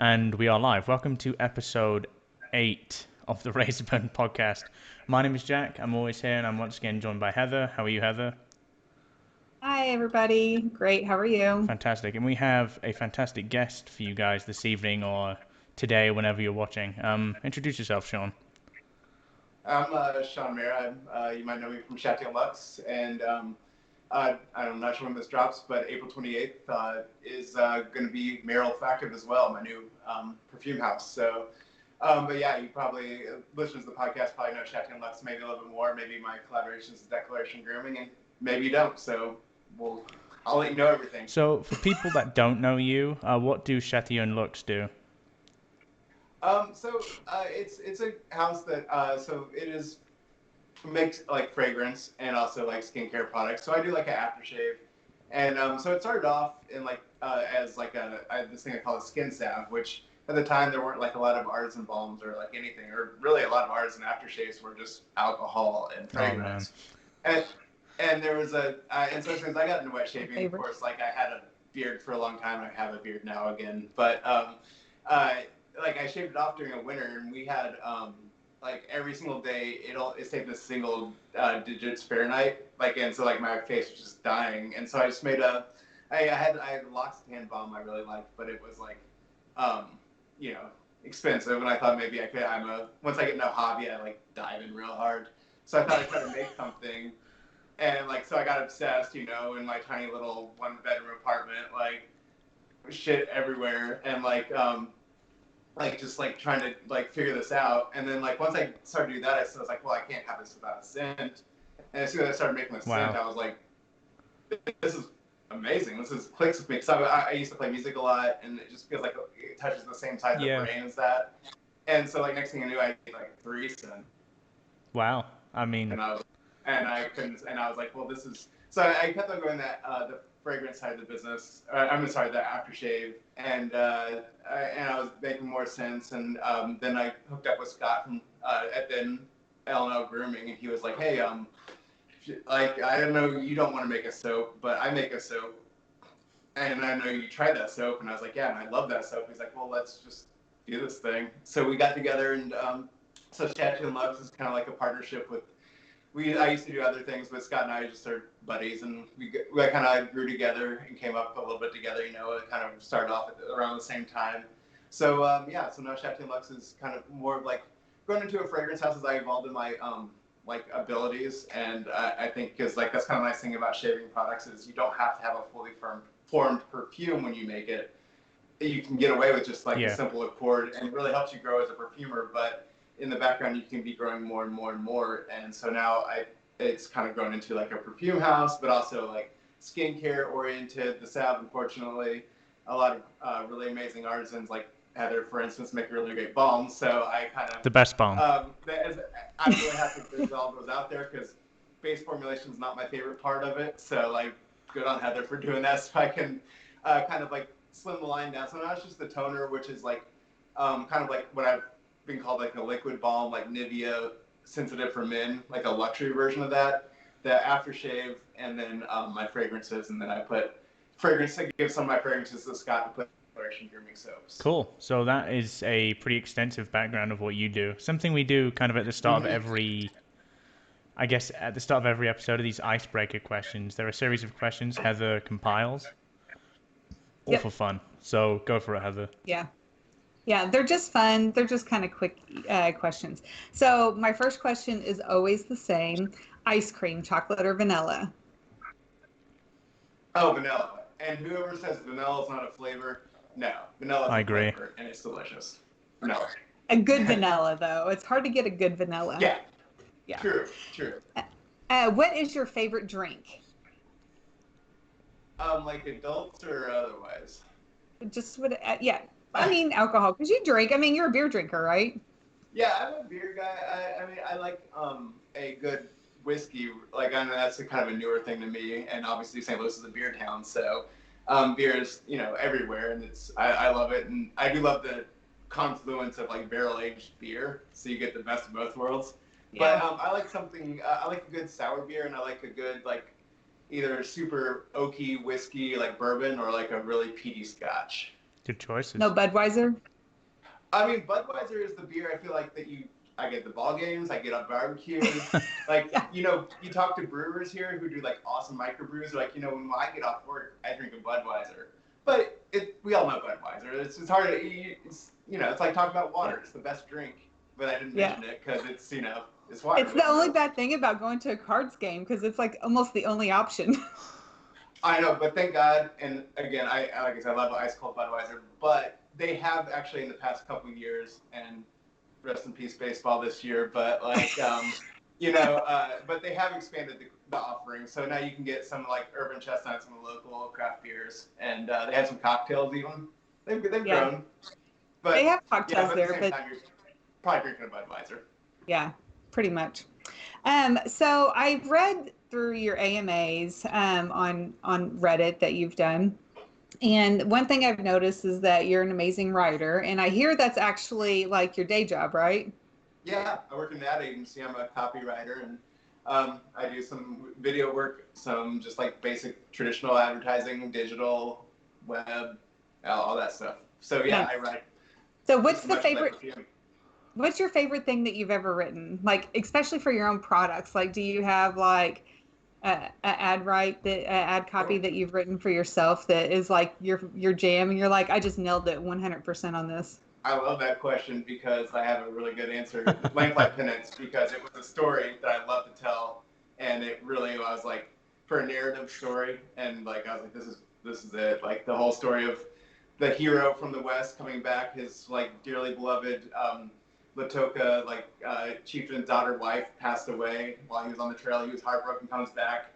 And we are live. Welcome to episode 8 of the Razorburn podcast. My name is Jack. I'm always here, and I'm once again joined by Heather. How are you, Heather? Hi, everybody. Great. How are you? Fantastic. And we have a fantastic guest for you guys this evening or today, whenever you're watching. Introduce yourself, Shawn. I'm Shawn Maher. You might know me from Chatillon Lux, and I'm not sure when this drops, but April 28th is going to be Maher of Chatillon as well, my new perfume house. So, but yeah, you probably listeners to the podcast probably know Chatillon Lux maybe a little bit more. Maybe my collaborations is Declaration Grooming, and maybe you don't. So, I'll let you know everything. So, for people that don't know you, what do Chatillon Lux do? It's a house that so it is makes like fragrance and also like skincare products. So I do like an aftershave, and so it started off in like as like this thing I call a skin salve, which at the time there weren't like a lot of artisan balms or like anything, or really a lot of artisan aftershaves were just alcohol and Oh, man. fragrance. And there was and so since I got into wet shaving, of course, like I had a beard for a long time. I have a beard now again, but uh, like I shaved it off during a winter, and we had like every single day it stayed the single digits Fahrenheit, like, and so like my face was just dying, and so I just made I had a L'Occitane balm I really liked, but it was like um, you know, expensive, and I thought maybe I could once I get into a hobby I like dive in real hard, so I thought I'd try to make something. And like, so I got obsessed, in my tiny little 1 bedroom apartment, like shit everywhere, and like just like trying to like figure this out. And then like once I started to do that, I was like, well, I can't have this without a scent. And as soon as I started making the scent, Wow. I was like, this is amazing. This is clicks with me. So I used to play music a lot, and it just feels like it touches the same side of the Yeah. brain as that. And so like next thing I knew, I had like 3 scents, Wow. I mean, and I couldn't, and I was like, well, this is. So I kept on going that the fragrance side of the business. I'm sorry, the aftershave, and I was making more sense. And then I hooked up with Scott from at then L&L Grooming, and he was like, hey, like I don't know, you don't want to make a soap, but I make a soap, and I know you tried that soap, and I was like, yeah, and I love that soap. He's like, well, let's just do this thing. So we got together, and so Chatillon Lux is kind of like a partnership with I used to do other things, but Scott and I just are buddies, and we kind of grew together and came up a little bit together. It kind of started off around the same time. So yeah, so now Chatillon Lux is kind of more of like going into a fragrance house as I evolved in my like abilities, and I think because like that's kind of nice thing about shaving products is you don't have to have a fully formed perfume when you make it. You can get away with just like a yeah. simple accord, and it really helps you grow as a perfumer. But in the background, you can be growing more and more and more. And so now it's kind of grown into like a perfume house, but also like skincare oriented. The salve, unfortunately, a lot of really amazing artisans like Heather, for instance, make really great balms. So I kind The best balm. I'm really happy that all goes out there because base formulation is not my favorite part of it. So like, good on Heather for doing that, so I can kind of like slim the line down. So now it's just the toner, which is like kind of like what I've been called like a liquid balm, like Nivea sensitive for men, like a luxury version of that. The aftershave, and then my fragrances, and then I put fragrance. I give some of my fragrances to Scott to put Declaration Grooming soaps. Cool. So that is a pretty extensive background of what you do. Something we do kind of at the start of Mm-hmm. every, I guess, at the start of every episode of these icebreaker questions. There are a series of questions Heather compiles, all for Yep. fun. So go for it, Heather. Yeah. Yeah. They're just fun. They're just kind of quick questions. So, my first question is always the same: ice cream, chocolate or vanilla? Oh, vanilla. And whoever says vanilla is not a flavor, no, vanilla is I a agree. flavor, and it's delicious. Vanilla. A good vanilla, though. It's hard to get a good vanilla. Yeah, Yeah. true, true. What is your favorite drink? Like adults or otherwise. Just what, yeah. I mean, alcohol, because you drink. I mean, you're a beer drinker, right? Yeah, I'm a beer guy. I mean, I like a good whiskey. Like I know that's a kind of a newer thing to me, and obviously St. Louis is a beer town, so beer is everywhere, and I love it, and I do love the confluence of like barrel aged beer, so you get the best of both worlds. But Yeah. I like something. I like a good sour beer, and I like a good like either super oaky whiskey like bourbon or like a really peaty scotch. Good choices. No Budweiser? I mean, Budweiser is the beer I feel like I get the ball games, I get on barbecues. Like, Yeah. you talk to brewers here who do like awesome microbrews. They're like, when I get off work, I drink a Budweiser. But we all know Budweiser. It's hard to, it's like talking about water. It's the best drink. But I didn't mention it because it's, it's water. It's the only bad thing about going to a cards game because it's like almost the only option. I know, but thank God. And again, like I said, I love ice cold Budweiser. But they have actually in the past couple of years, and rest in peace baseball this year. But like, but they have expanded the offering. So now you can get some like urban chestnuts and local craft beers, and they have some cocktails even. They've grown. But they have cocktails but there, at the same time, you're probably drinking a Budweiser. Yeah, pretty much. So I've read through your AMAs on Reddit that you've done. And one thing I've noticed is that you're an amazing writer. And I hear that's actually like your day job, right? Yeah, I work in an ad agency. I'm a copywriter, and I do some video work, some just like basic traditional advertising, digital, web, all that stuff. So yeah, Nice. I write. So what's your favorite thing that you've ever written? Like, especially for your own products. Like, do you have like a ad copy that you've written for yourself that is like your jam, and you're like, I just nailed it 100% on this? I love that question because I have a really good answer. Lamplight Penance, because it was a story that I love to tell, and it really was like for a narrative story, and like I was like, this is it. Like the whole story of the hero from the West coming back, his like dearly beloved Latoka, chieftain's wife passed away while he was on the trail. He was heartbroken, comes back,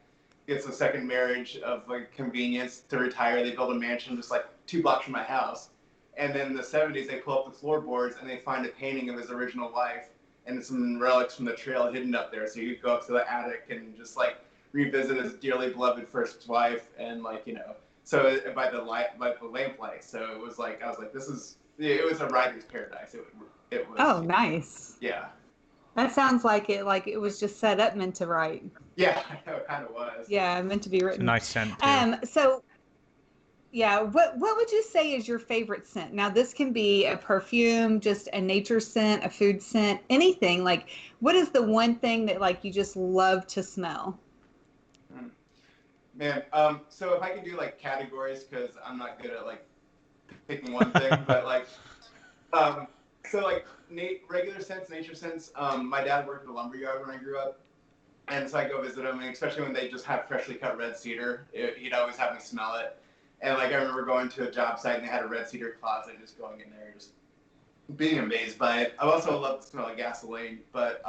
gets a second marriage of like convenience to retire. They build a mansion just like 2 blocks from my house. And then in the 70s, they pull up the floorboards and they find a painting of his original wife and some relics from the trail hidden up there. So you could go up to the attic and just like revisit his dearly beloved first wife, and so by the lamplight. So it was like I was like, it was a writer's paradise. It was. Oh, nice. Yeah. That sounds like it was just set up meant to write. Yeah, I know, it kind of was. Yeah, meant to be written. It's a nice scent too. So yeah, what would you say is your favorite scent? Now, this can be a perfume, just a nature scent, a food scent, anything. Like, what is the one thing that like you just love to smell? Man, so if I could do like categories, because I'm not good at like picking one thing, but like, so like regular scents, nature scents. My dad worked at a lumber yard when I grew up, and so I go visit him, and especially when they just have freshly cut red cedar, he'd always have me smell it. And like I remember going to a job site and they had a red cedar closet, and just going in there, just being amazed by it. I also love the smell of gasoline, but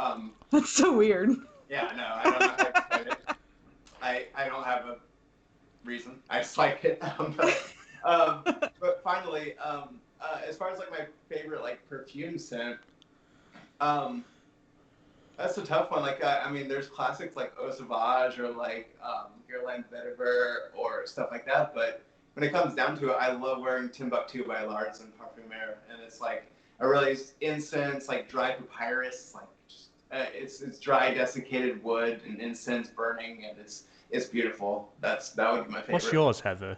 That's so weird. yeah, no, I don't know how to explain it. I don't have a reason. I just like it. But finally, as far as like my favorite like perfume scent, that's a tough one. Like I mean, there's classics like Eau Sauvage or like Guerlain Vetiver or stuff like that, but when it comes down to it, I love wearing Timbuktu by Lards and Parfumeur, and it's like a really incense, like dry papyrus, like it's dry desiccated wood and incense burning, and it's beautiful. That would be my favorite. What's yours, Heather?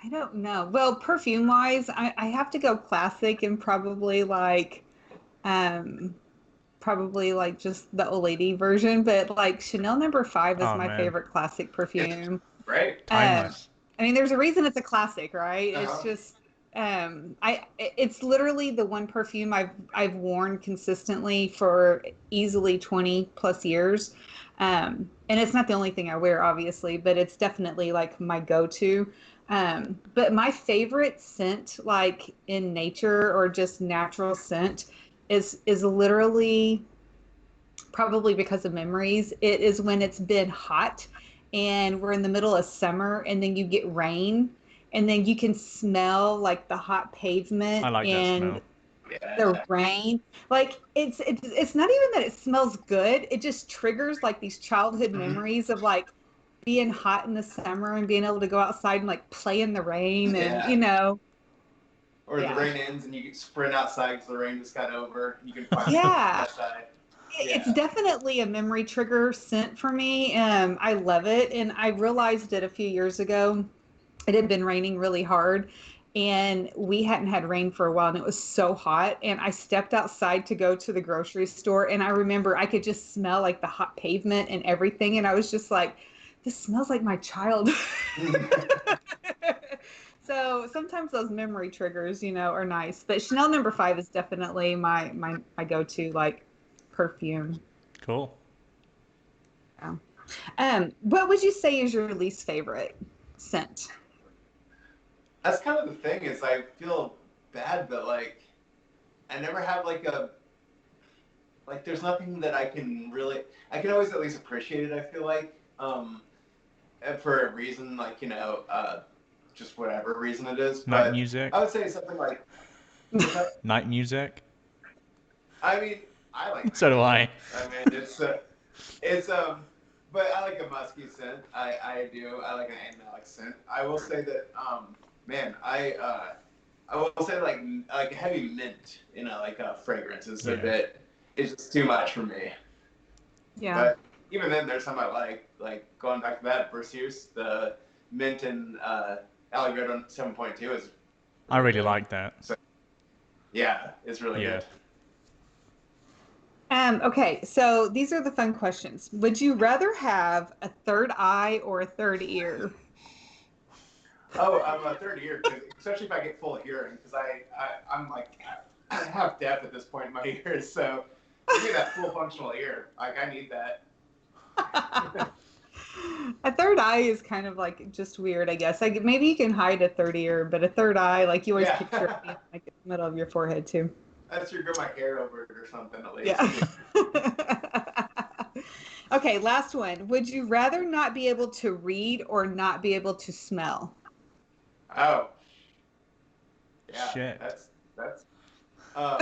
I don't know. Well, perfume wise, I have to go classic and probably like just the old lady version, but like Chanel No. 5 is my favorite classic perfume. Right. Timeless. I mean, there's a reason it's a classic, right? Uh-huh. It's just it's literally the one perfume I've worn consistently for easily 20 plus years. And it's not the only thing I wear, obviously, but it's definitely like my go-to. But my favorite scent, like in nature or just natural scent, is literally probably because of memories. It is when it's been hot and we're in the middle of summer, and then you get rain, and then you can smell like the hot pavement and the rain. Like it's not even that it smells good. It just triggers like these childhood memories of like being hot in the summer and being able to go outside and like play in the rain, and Or the rain ends and you get sprint outside because the rain just got over. You can find outside. It's definitely a memory trigger scent for me. I love it, and I realized it a few years ago. It had been raining really hard, and we hadn't had rain for a while, and it was so hot. And I stepped outside to go to the grocery store, and I remember I could just smell like the hot pavement and everything. And I was just like, this smells like my child. So sometimes those memory triggers, are nice. But Chanel number 5 is definitely my go-to like perfume. Cool. Yeah. What would you say is your least favorite scent? That's kind of the thing is I feel bad, but like I never have like there's nothing that I can always at least appreciate it. I feel like and for a reason like just whatever reason it is. Night But music. I would say something like what's that? Night music. I mean, I like So do I. I mean, it's but I like a musky scent. I do. I like an animalic scent. I will say that man, I will say like heavy mint, like fragrance is a Yeah. bit is just too much for me. Yeah. But even then, there's some I like going back to that Versus, the mint and Alligator 7.2 is. I really good. like that. So, yeah, it's really Yeah. good. Okay, so these are the fun questions. Would you rather have a third eye or a third ear? Oh, I'm a third ear, especially if I get full hearing, because I'm like half deaf at this point in my ears. So give me that full functional ear. Like I need that. A third eye is kind of like just weird, I guess. Like maybe you can hide a third ear, but a third eye, like you always Yeah, picture it being like in the middle of your forehead too. that's your grow my hair over it or something at least. Yeah. Okay, last one. Would you rather not be able to read or not be able to smell? Oh, yeah, Shit. that's. Um,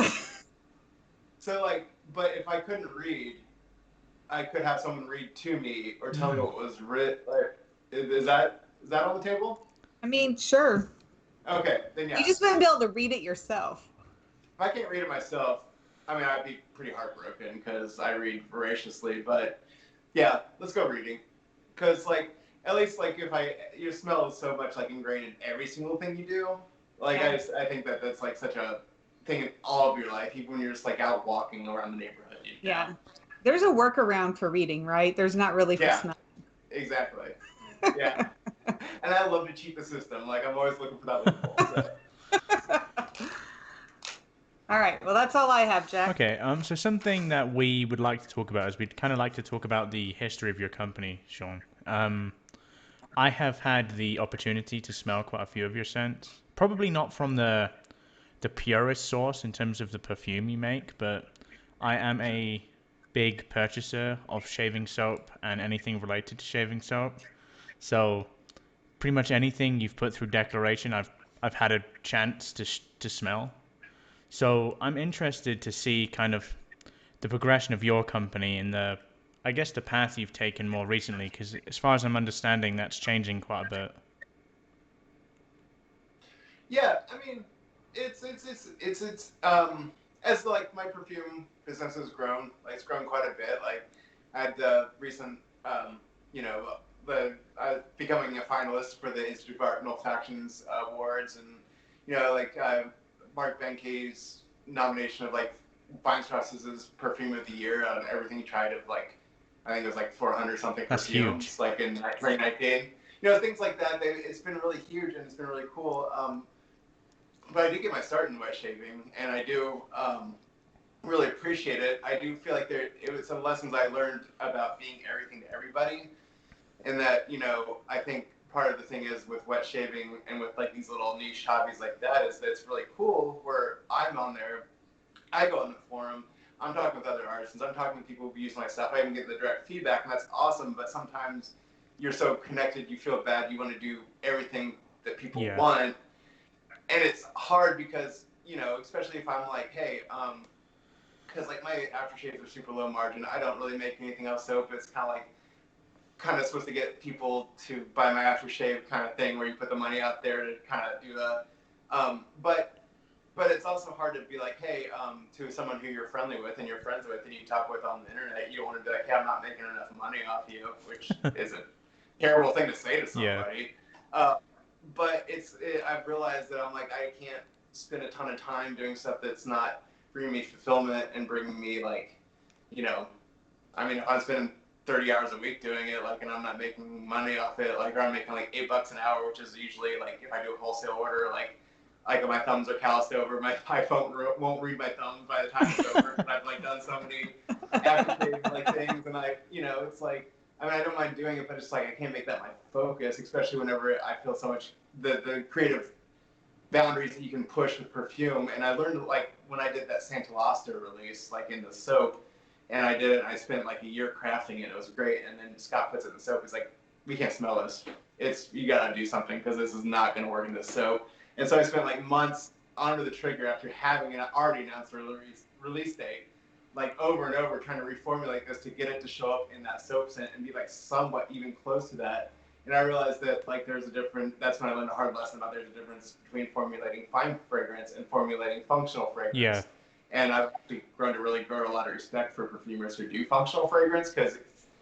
so like, but if I couldn't read, I could have someone read to me or tell me what was written. Like, is that on the table? I mean, sure. Okay, then You yeah. just wouldn't be able to read it yourself. If I can't read it myself, I mean, I'd be pretty heartbroken because I read voraciously. But yeah, let's go reading. Because like, at least like if your smell is so much like ingrained in every single thing you do. Like Yeah. I think that's like such a thing in all of your life, even when you're just like out walking around the neighborhood. Yeah. There's a workaround for reading, right? There's not really for Yeah, smell. exactly. Yeah, and I love to cheat the system. Like I'm always looking for that loophole. So. All right. Well, that's all I have, Jack. Okay, so something that we would like to talk about is we'd kind of like to talk about the history of your company, Shawn. I have had the opportunity to smell quite a few of your scents. Probably not from the purest source in terms of the perfume you make, but I am a big purchaser of shaving soap and anything related to shaving soap. So pretty much anything you've put through declaration, I've had a chance to smell. So I'm interested to see kind of the progression of your company and I guess the path you've taken more recently, because as far as I'm understanding, that's changing quite a bit. Yeah, I mean, it's as like my perfume business has grown, like it's grown quite a bit. Like I had the recent, you know, becoming a finalist for the Institute of Art and Olfactions awards, and like Mark Benke's nomination of like Weinstrass's perfume of the year on everything he tried of like I think it was like 400 something That's perfumes huge. like in 2019. Things like that. It's been really huge and it's been really cool. But I did get my start in wet shaving, and I do really appreciate it. I do feel like it was some lessons I learned about being everything to everybody, and that I think part of the thing is with wet shaving and with like these little niche hobbies like that is that it's really cool where I'm on there, I go on the forum, I'm talking with other artists, I'm talking with people who use my stuff, I even get the direct feedback, and that's awesome. But sometimes you're so connected, you feel bad, you want to do everything that people Yeah. want. And it's hard because especially if I'm like, hey, because like my aftershaves are super low margin. I don't really make anything else soap. It's kind of supposed to get people to buy my aftershave kind of thing, where you put the money out there to kind of do but it's also hard to be like, hey, to someone who you're friendly with and you're friends with and you talk with on the internet, you don't want to be like, hey, I'm not making enough money off you, which is a terrible thing to say to Yeah. somebody. but I've realized that I'm like, I can't spend a ton of time doing stuff that's not bringing me fulfillment and bringing me like, you know, I mean, if I'm spending 30 hours a week doing it, like, and I'm not making money off it, like, or I'm making like $8 an hour, which is usually like, if I do a wholesale order, like my thumbs are calloused over, my iPhone won't read my thumbs by the time it's over, because I've like done so many aftershave like things, and it's like, I mean, I don't mind doing it, but it's like, I can't make that my focus, especially whenever I feel so much, the creative boundaries that you can push with perfume. And I learned, like, when I did that Santa Luster release, like in the soap, and I did it, and I spent like a year crafting it. It was great. And then Scott puts it in the soap. He's like, we can't smell this. You got to do something, because this is not going to work in this soap. And so I spent like months under the trigger after having it already announced the release date, like over and over, trying to reformulate this to get it to show up in that soap scent and be like somewhat even close to that. And I realized that like that's when I learned a hard lesson about there's a difference between formulating fine fragrance and formulating functional fragrance. Yeah. And I've grown to really grow a lot of respect for perfumers who do functional fragrance, because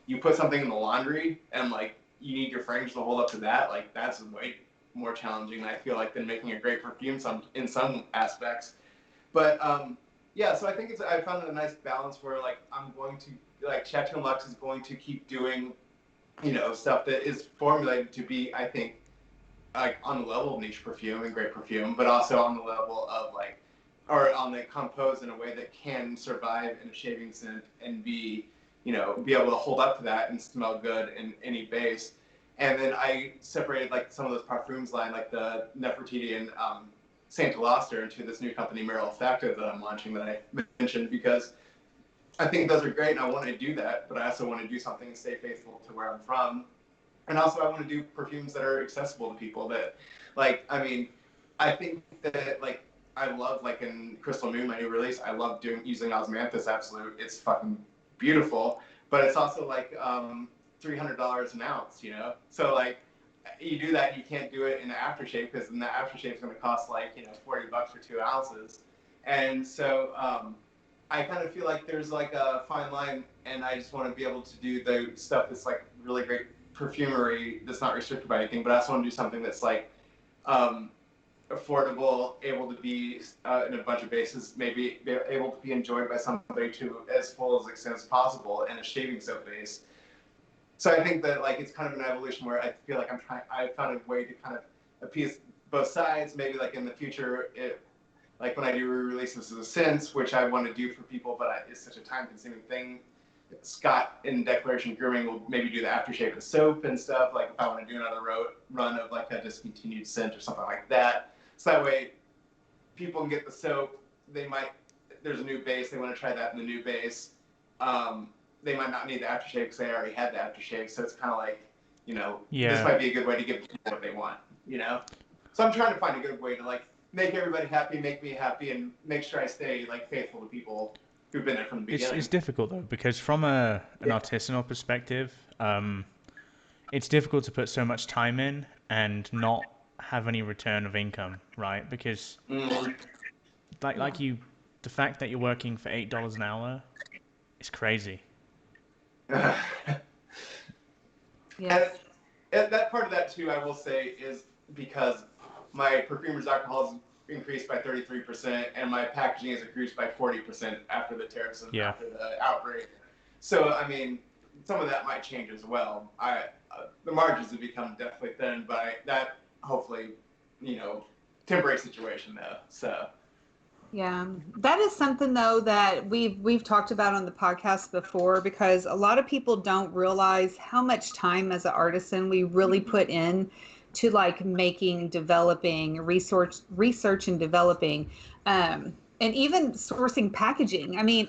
you put something in the laundry and like you need your fragrance to hold up to that. Like, that's way more challenging, I feel like, than making a great perfume in some aspects. But yeah, so I think I found a nice balance where like Chatillon Lux is going to keep doing, stuff that is formulated to be, I think, like on the level of niche perfume and great perfume, but also on the level of like, or on the composed in a way that can survive in a shaving scent and be able to hold up to that and smell good in any base. And then I separated like some of those parfums line, like the Nefertiti and Santa Luster, into this new company, Maher of Chatillon, that I'm launching, that I mentioned, because I think those are great, and I want to do that, but I also want to do something and stay faithful to where I'm from. And also I want to do perfumes that are accessible to people that, like, I mean, I think that, like, I love, like, in Crystal Moon, my new release, I love using Osmanthus Absolute. It's fucking beautiful, but it's also, like, $300 an ounce, So, like, you do that, you can't do it in the aftershave, because then the aftershave is going to cost, like, $40 for 2 ounces. And so, I kind of feel like there's like a fine line, and I just want to be able to do the stuff that's like really great perfumery that's not restricted by anything, but I also want to do something that's like affordable, able to be in a bunch of bases, maybe able to be enjoyed by somebody to as full as extent as possible in a shaving soap base. So I think that like it's kind of an evolution where I feel like I found a way to kind of appease both sides. Maybe like in the future, like when I do re-releases of the scents, which I want to do for people, but it's such a time-consuming thing. Scott in Declaration Grooming will maybe do the aftershave and soap and stuff. Like if I want to do another run of like a discontinued scent or something like that. So that way people can get the soap. There's a new base. They want to try that in the new base. They might not need the aftershave because they already had the aftershave. So it's kind of like, this might be a good way to give people what they want, So I'm trying to find a good way to like make everybody happy, make me happy, and make sure I stay like faithful to people who've been there from the beginning. It's difficult though, because from an artisanal perspective, it's difficult to put so much time in and not have any return of income, right? Because the fact that you're working for $8 an hour is crazy. Yeah. And that part of that too, I will say, is because my perfumer's alcohol has increased by 33%, and my packaging has increased by 40% after the tariffs and after the outbreak. So, I mean, some of that might change as well. The margins have become definitely thin, but that hopefully, temporary situation though. So. Yeah, that is something though that we've talked about on the podcast before, because a lot of people don't realize how much time as an artisan we really put in to like developing research and developing, and even sourcing packaging. I mean,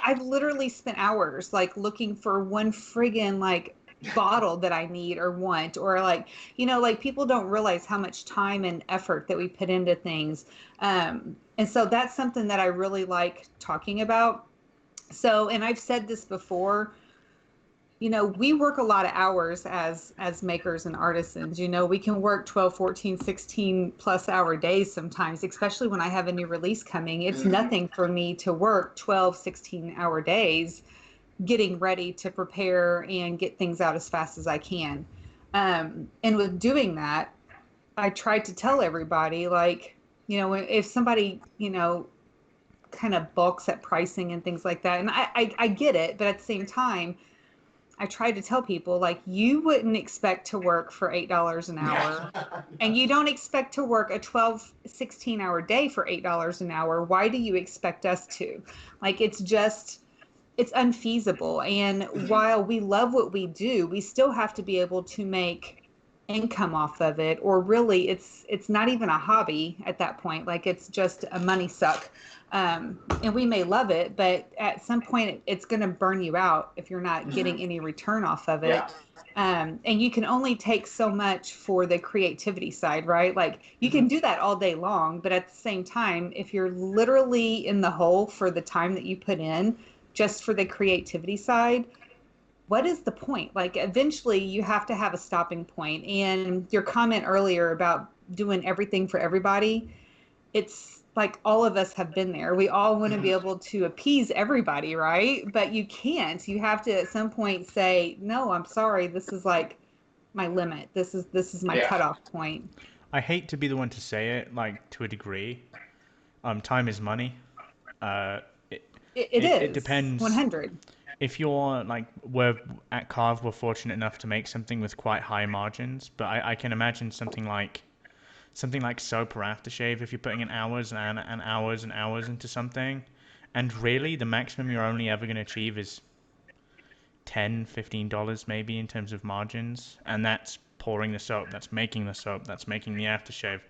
I've literally spent hours like looking for one friggin' like bottle that I need or want, or like, like people don't realize how much time and effort that we put into things. And so that's something that I really like talking about. So, and I've said this before, we work a lot of hours as makers and artisans. We can work 12, 14, 16 plus hour days sometimes, especially when I have a new release coming. It's nothing for me to work 12, 16-hour days getting ready to prepare and get things out as fast as I can. And with doing that, I tried to tell everybody, like, if somebody, kind of balks at pricing and things like that, and I get it, but at the same time, I tried to tell people, like, you wouldn't expect to work for $8 an hour, and you don't expect to work a 12, 16-hour day for $8 an hour. Why do you expect us to? Like, it's unfeasible. And while we love what we do, we still have to be able to make income off of it, or really it's not even a hobby at that point. Like, it's just a money suck. And we may love it, but at some point it's going to burn you out if you're not getting any return off of it. Yeah. And you can only take so much for the creativity side, right? Like, you can do that all day long, but at the same time, if you're literally in the hole for the time that you put in just for the creativity side, what is the point? Like, eventually you have to have a stopping point. And your comment earlier about doing everything for everybody, it's like all of us have been there. We all want to be able to appease everybody, right? But you can't. You have to at some point say, no, I'm sorry, this is like my limit. This is my Yeah. cutoff point. I hate to be the one to say it, like, to a degree. Time is money. Uh, it, It it is depends. 100. If you're like, we're at Carve, we're fortunate enough to make something with quite high margins, but I can imagine something like soap or aftershave, if you're putting in hours and hours and hours into something, and really the maximum you're only ever going to achieve is $10, $15 maybe in terms of margins, and that's pouring the soap, that's making the soap, that's making the aftershave.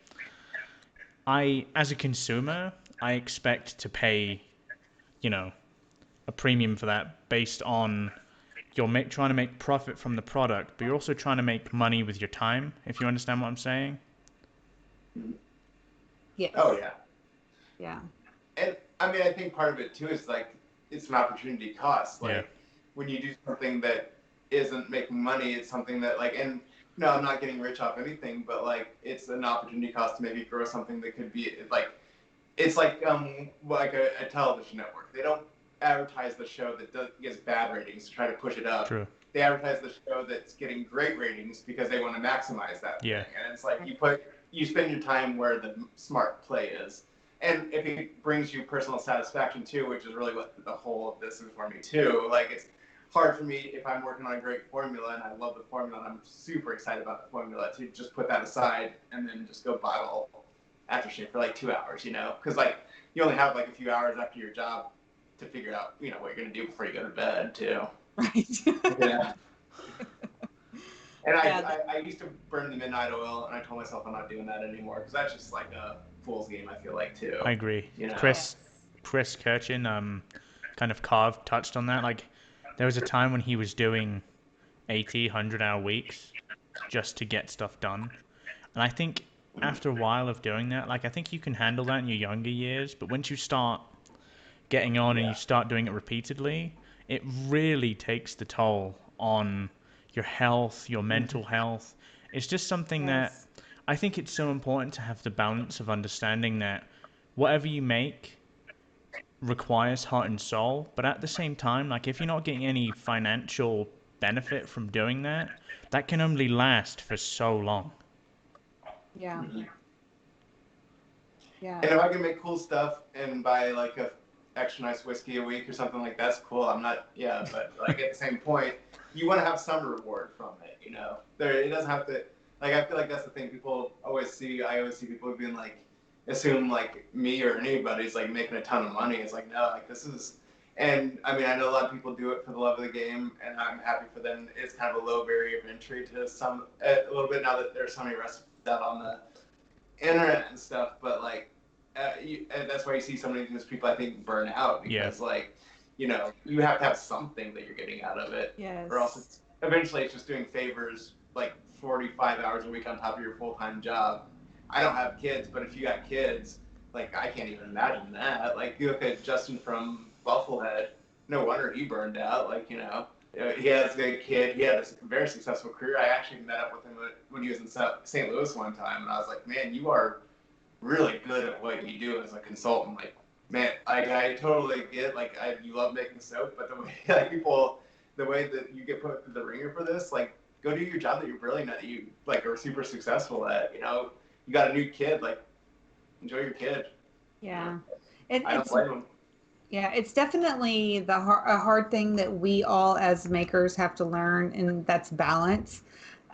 As a consumer, I expect to pay, you know, a premium for that based on trying to make profit from the product, but you're also trying to make money with your time, if you understand what I'm saying. Yes. Oh yeah. Yeah. And I mean, I think part of it too is like it's an opportunity cost. Yeah. Like when you do something that isn't making money, it's something that like, and no, I'm not getting rich off anything, but like it's an opportunity cost to maybe grow something that could be like, it's like a television network. They don't advertise the show that gets bad ratings to try to push it up. True. They advertise the show that's getting great ratings because they want to maximize that Yeah. thing. And it's like you spend your time where the smart play is. And if it brings you personal satisfaction too, which is really what the whole of this is for me too. Like, it's hard for me if I'm working on a great formula and I love the formula and I'm super excited about the formula to just put that aside and then just go bottle aftershave for like 2 hours, because like you only have like a few hours after your job to figure out, what you're gonna do before you go to bed too. Right. Yeah. And Yeah. I used to burn the midnight oil, and I told myself I'm not doing that anymore because that's just like a fool's game. I feel like too. I agree. You know. Chris Kirchin kind of carved touched on that. Like, there was a time when he was doing 80, 100-hour weeks just to get stuff done. And I think after a while of doing that, like, I think you can handle that in your younger years, but once you start getting on and you Yeah. start doing it repeatedly, it really takes the toll on your health, your mental health. It's just something that Yes. I think it's so important to have the balance of understanding that whatever you make requires heart and soul, but at the same time, like, if you're not getting any financial benefit from doing that, that can only last for so long. Yeah. Mhm. Yeah. And if I can make cool stuff and buy like a extra nice whiskey a week or something like that's cool. I'm not, yeah, but like at the same point, you want to have some reward from it. There, it doesn't have to. Like, I feel like that's the thing people always see. I always see people being like, assume like me or anybody's like making a ton of money. It's like, no, like this is. And I mean, I know a lot of people do it for the love of the game, and I'm happy for them. It's kind of a low barrier of entry to a little bit now that there's so many recipes out on the internet and stuff. But like, and that's why you see so many of these people, I think, burn out Yeah. because like, you have to have something that you're getting out of it, Yes. or else eventually it's just doing favors like 45 hours a week on top of your full-time job. I don't have kids, but if you got kids, like I can't even imagine that. Like, you look at Justin from Bufflehead, no wonder he burned out. Like, he has a kid. He had a very successful career. I actually met up with him when he was in St. Louis one time, and I was like, man, you are really good at what you do as a consultant. Like, man, I totally get, like, you love making soap, but the way like people, the way that you get put through the ringer for this, like, go do your job that you're brilliant at, that you like are super successful at. You got a new kid, like enjoy your kid. Yeah. I don't It's blame them. Yeah, it's definitely a hard thing that we all as makers have to learn, and that's balance.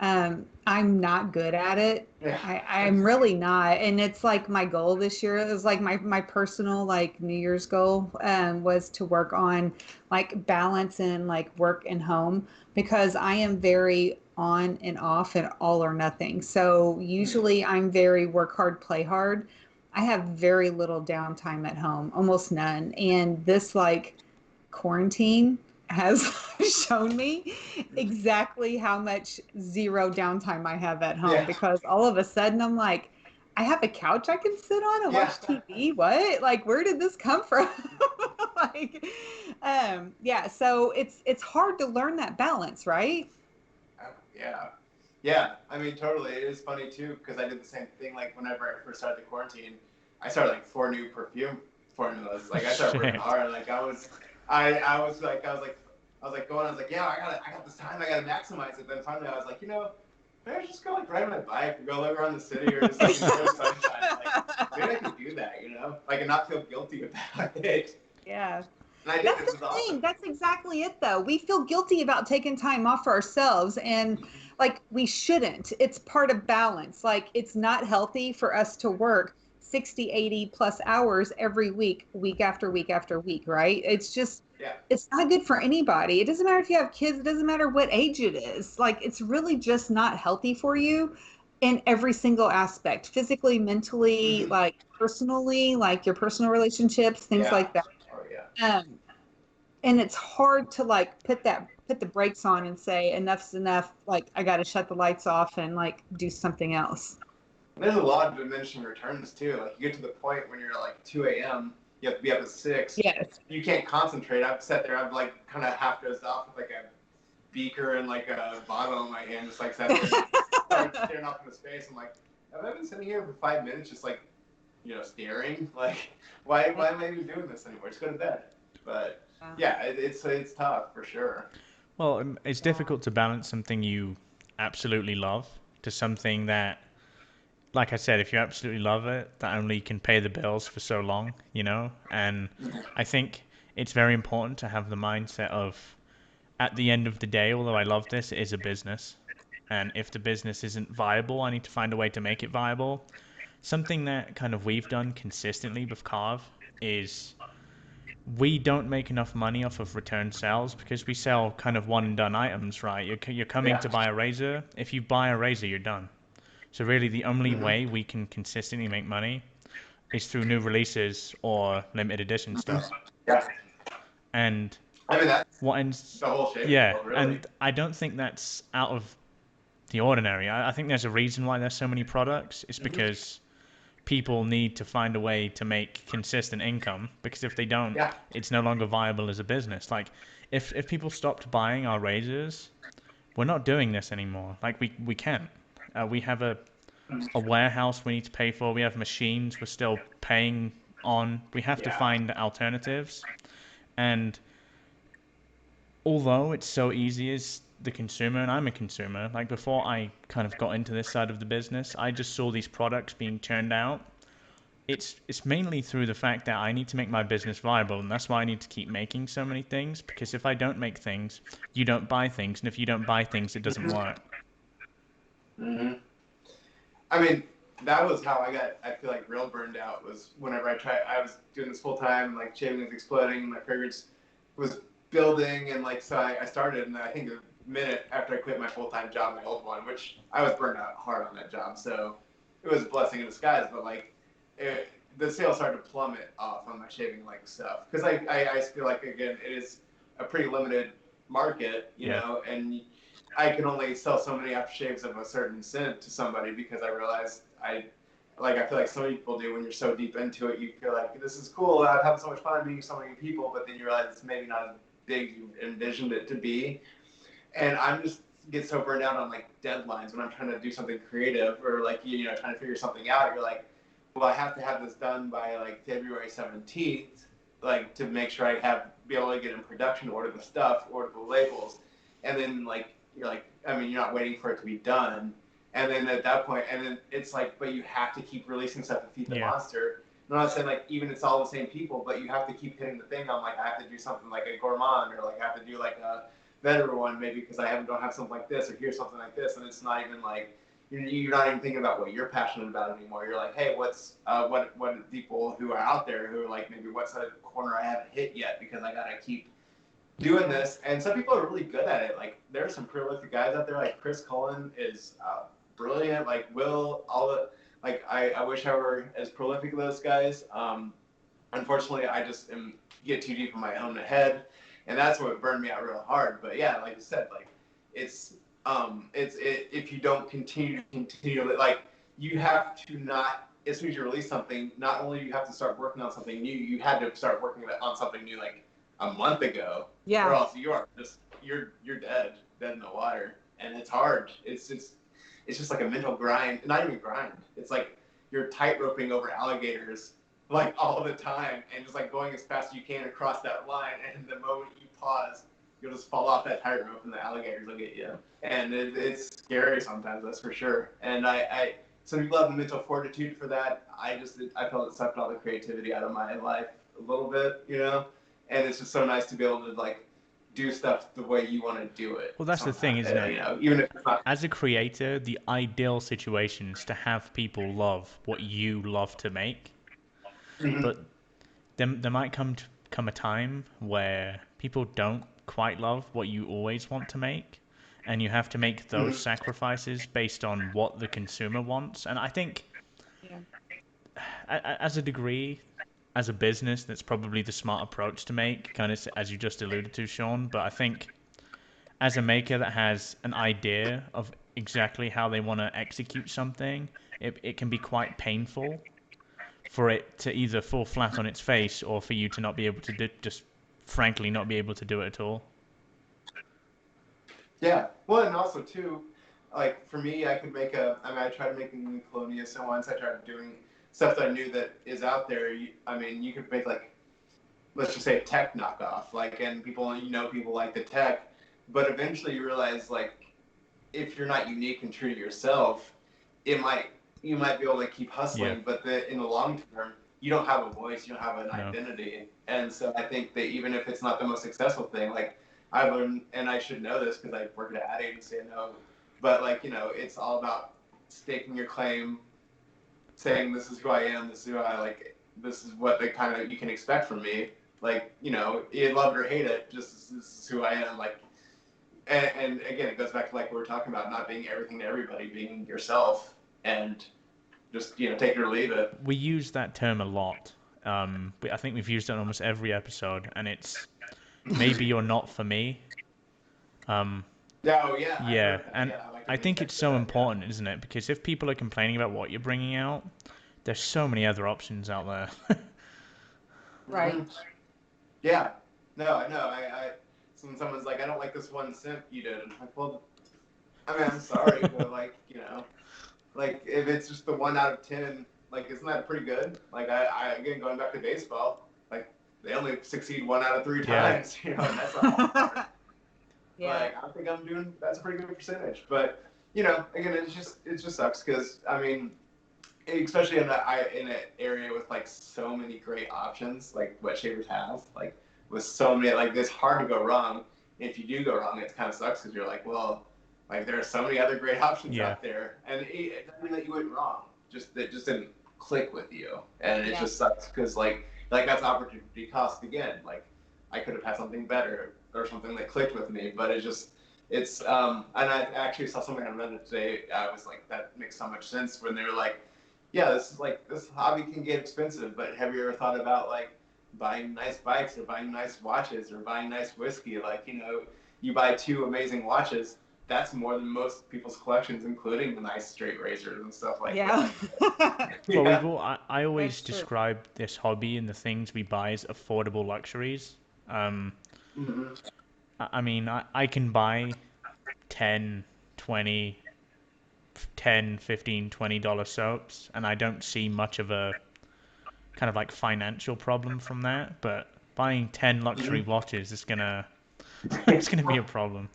I'm not good at it. Yeah. I'm really not. And it's like my goal this year. It was like my personal like New Year's goal was to work on like balance in like work and home because I am very on and off and all or nothing. So usually I'm very work hard, play hard. I have very little downtime at home, almost none. And this like quarantine has shown me exactly how much zero downtime I have at home Yeah. because all of a sudden I'm like, I have a couch I can sit on and Yeah. watch TV. What? Like, where did this come from? like, yeah. So it's hard to learn that balance, right? Yeah. Yeah. I mean, totally. It is funny too because I did the same thing. Like whenever I first started the quarantine, I started like 4 new perfume formulas. Like I started working Shit. hard. Like I was like going. I was like, yeah, I got this time. I gotta maximize it. Then finally, I was like, maybe I should just go like ride my bike or go live around the city or just like enjoy the sunshine. Like maybe I could do that, like and not feel guilty about it. Yeah. And I did. That's It the was awesome. thing. That's exactly it, though. We feel guilty about taking time off for ourselves, and like we shouldn't. It's part of balance. Like it's not healthy for us to work 60, 80 plus hours every week, week after week after week, right? Yeah. It's not good for anybody. It doesn't matter if you have kids, it doesn't matter what age it is. Like it's really just not healthy for you in every single aspect, physically, mentally, Mm-hmm. like personally, like your personal relationships, things Yeah. like that. Oh yeah. Um, and it's hard to like put the brakes on and say enough's enough, like I got to shut the lights off and like do something else. And there's a lot of diminishing returns too. Like you get to the point when you're like 2 a.m. You have to be up at 6. Yes. You can't concentrate. I've sat there. I've like kind of half dozed off with like a beaker and like a bottle in my hand, just like sat there and started staring off into space. I'm like, have I been sitting here for 5 minutes just like staring? Like, why am I even doing this anymore? Just go to bed. But yeah, it's tough for sure. Well, it's difficult to balance something you absolutely love to something that, like I said, if you absolutely love it, that only can pay the bills for so long, And I think it's very important to have the mindset of, at the end of the day, although I love this, it is a business. And if the business isn't viable, I need to find a way to make it viable. Something that kind of we've done consistently with Carve is we don't make enough money off of return sales because we sell kind of one and done items, right? You're coming Yeah. to buy a razor. If you buy a razor, you're done. So really the only Mm-hmm. way we can consistently make money is through new releases or limited edition stuff. Yeah. And I mean that's what ends, the whole shape yeah, world, really. and I don't think that's out of the ordinary. I think there's a reason why there's so many products. It's Mm-hmm. because people need to find a way to make consistent income, because if they don't, Yeah. it's no longer viable as a business. Like if people stopped buying our razors, we're not doing this anymore. Like we can't. We have a warehouse we need to pay for. We have machines we're still paying on. We have to Yeah. find alternatives. And although it's so easy as the consumer, and I'm a consumer, like before I kind of got into this side of the business, I just saw these products being churned out. It's mainly through the fact that I need to make my business viable, and that's why I need to keep making so many things, because if I don't make things, you don't buy things, and if you don't buy things, it doesn't work. Mm-hmm. I mean, that was how I feel like real burned out was whenever I was doing this full time, like shaving was exploding, my fragrance was building, and like, so I started, and I think a minute after I quit my full-time job, my old one, which I was burned out hard on that job, so it was a blessing in disguise, but like, the sales started to plummet off on my shaving like stuff, because I feel like, again, it is a pretty limited market, Yeah. And I can only sell so many aftershaves of a certain scent to somebody because I realized I feel like so many people do when you're so deep into it, you feel like this is cool, I'm having so much fun meeting so many people, but then you realize it's maybe not as big as you envisioned it to be. And I'm just get so burned out on like deadlines when I'm trying to do something creative or like trying to figure something out. You're like, well, I have to have this done by like February 17th, like to make sure be able to get in production, order the stuff, order the labels, and then like you're like, I mean, you're not waiting for it to be done. And then at that point, and then it's like, but you have to keep releasing stuff to feed the Yeah. monster. I'm not saying like even it's all the same people, but you have to keep hitting the thing on like I have to do something like a gourmand, or like I have to do like a veteran one maybe because don't have something like this, or here's something like this, and it's not even like you're not even thinking about what you're passionate about anymore. You're like, hey, what people who are out there who are like, maybe what's a corner I haven't hit yet because I gotta keep doing this. And some people are really good at it. Like there's some prolific guys out there. Like Chris Cullen is brilliant. Like Will, all the like I wish I were as prolific as those guys. Unfortunately, I just get too deep in my own head, and that's what burned me out real hard. But yeah, like you said, like it's if you don't continually like you have to not as soon as you release something, not only do you have to start working on something new, you had to start working on something new like a month ago, Yeah. or else you are just you're dead in the water, and it's hard. It's just like a mental grind, not even grind. It's like you're tight-roping over alligators like all the time, and just like going as fast as you can across that line. And the moment you pause, you'll just fall off that tightrope, and the alligators will get you. And it's scary sometimes, that's for sure. And I some people have the mental fortitude for that. I felt it sucked all the creativity out of my life a little bit, you know. And it's just so nice to be able to like do stuff the way you want to do it. Well, that's the thing, isn't it? You know, even if it's not. As a creator, the ideal situation is to have people love what you love to make. Mm-hmm. But there might come a time where people don't quite love what you always want to make, and you have to make those sacrifices based on what the consumer wants. And I think, Yeah. as a degree, as a business, that's probably the smart approach to make, kind of as you just alluded to, Shawn. But I think as a maker that has an idea of exactly how they want to execute something, it can be quite painful for it to either fall flat on its face or for you to not be able to just frankly not be able to do it at all. Yeah. Well, and also too, like for me, I could make I tried making new Colonius, and once I tried doing stuff that I knew that is out there. You could make like, let's just say a tech knockoff, like, and people like the tech, but eventually you realize like, if you're not unique and true to yourself, you might be able to keep hustling, but in the long term, you don't have a voice, you don't have an identity, and so I think that even if it's not the most successful thing, like I learned, and I should know this because I work at an ad agency, I know, but like it's all about staking your claim, saying this is who I am, this is who I like, this is what you can expect from me, like you love it or hate it, just this is who I am, like. And again, it goes back to like what we're talking about, not being everything to everybody, being yourself, and just take it or leave it. We use that term a lot. I think we've used it in almost every episode, and it's maybe you're not for me. Oh yeah. Yeah, and like I think it's so important, isn't it? Because if people are complaining about what you're bringing out, there's so many other options out there. Right. Yeah. No, I know. So when someone's like, I don't like this one simp you did, I'm like, well, I mean, I'm sorry, but like, like if it's just the 1 out of 10, like, isn't that pretty good? Like, again, going back to baseball, like they only succeed 1 out of 3 times, and that's not Yeah. Like, I think that's a pretty good percentage. But, again, it just sucks because, I mean, especially in an area with like so many great options, like what shavers have, like with so many, like it's hard to go wrong. If you do go wrong, it kind of sucks because you're like, well, like there are so many other great options out there, and it doesn't mean that you went wrong. It just didn't click with you, and it just sucks because like that's opportunity cost again. Like I could have had something better or something that clicked with me, but it's and I actually saw something on Reddit today. I was like, that makes so much sense when they were like, yeah, this hobby can get expensive, but have you ever thought about like buying nice bikes or buying nice watches or buying nice whiskey? Like, you buy 2 amazing watches, that's more than most people's collections, including the nice straight razors and stuff like that. Well, I always describe this hobby and the things we buy as affordable luxuries. I mean, I can buy 10, 20, 10, 15, $20 soaps, and I don't see much of a kind of like financial problem from that. But buying 10 luxury watches is it's gonna be a problem.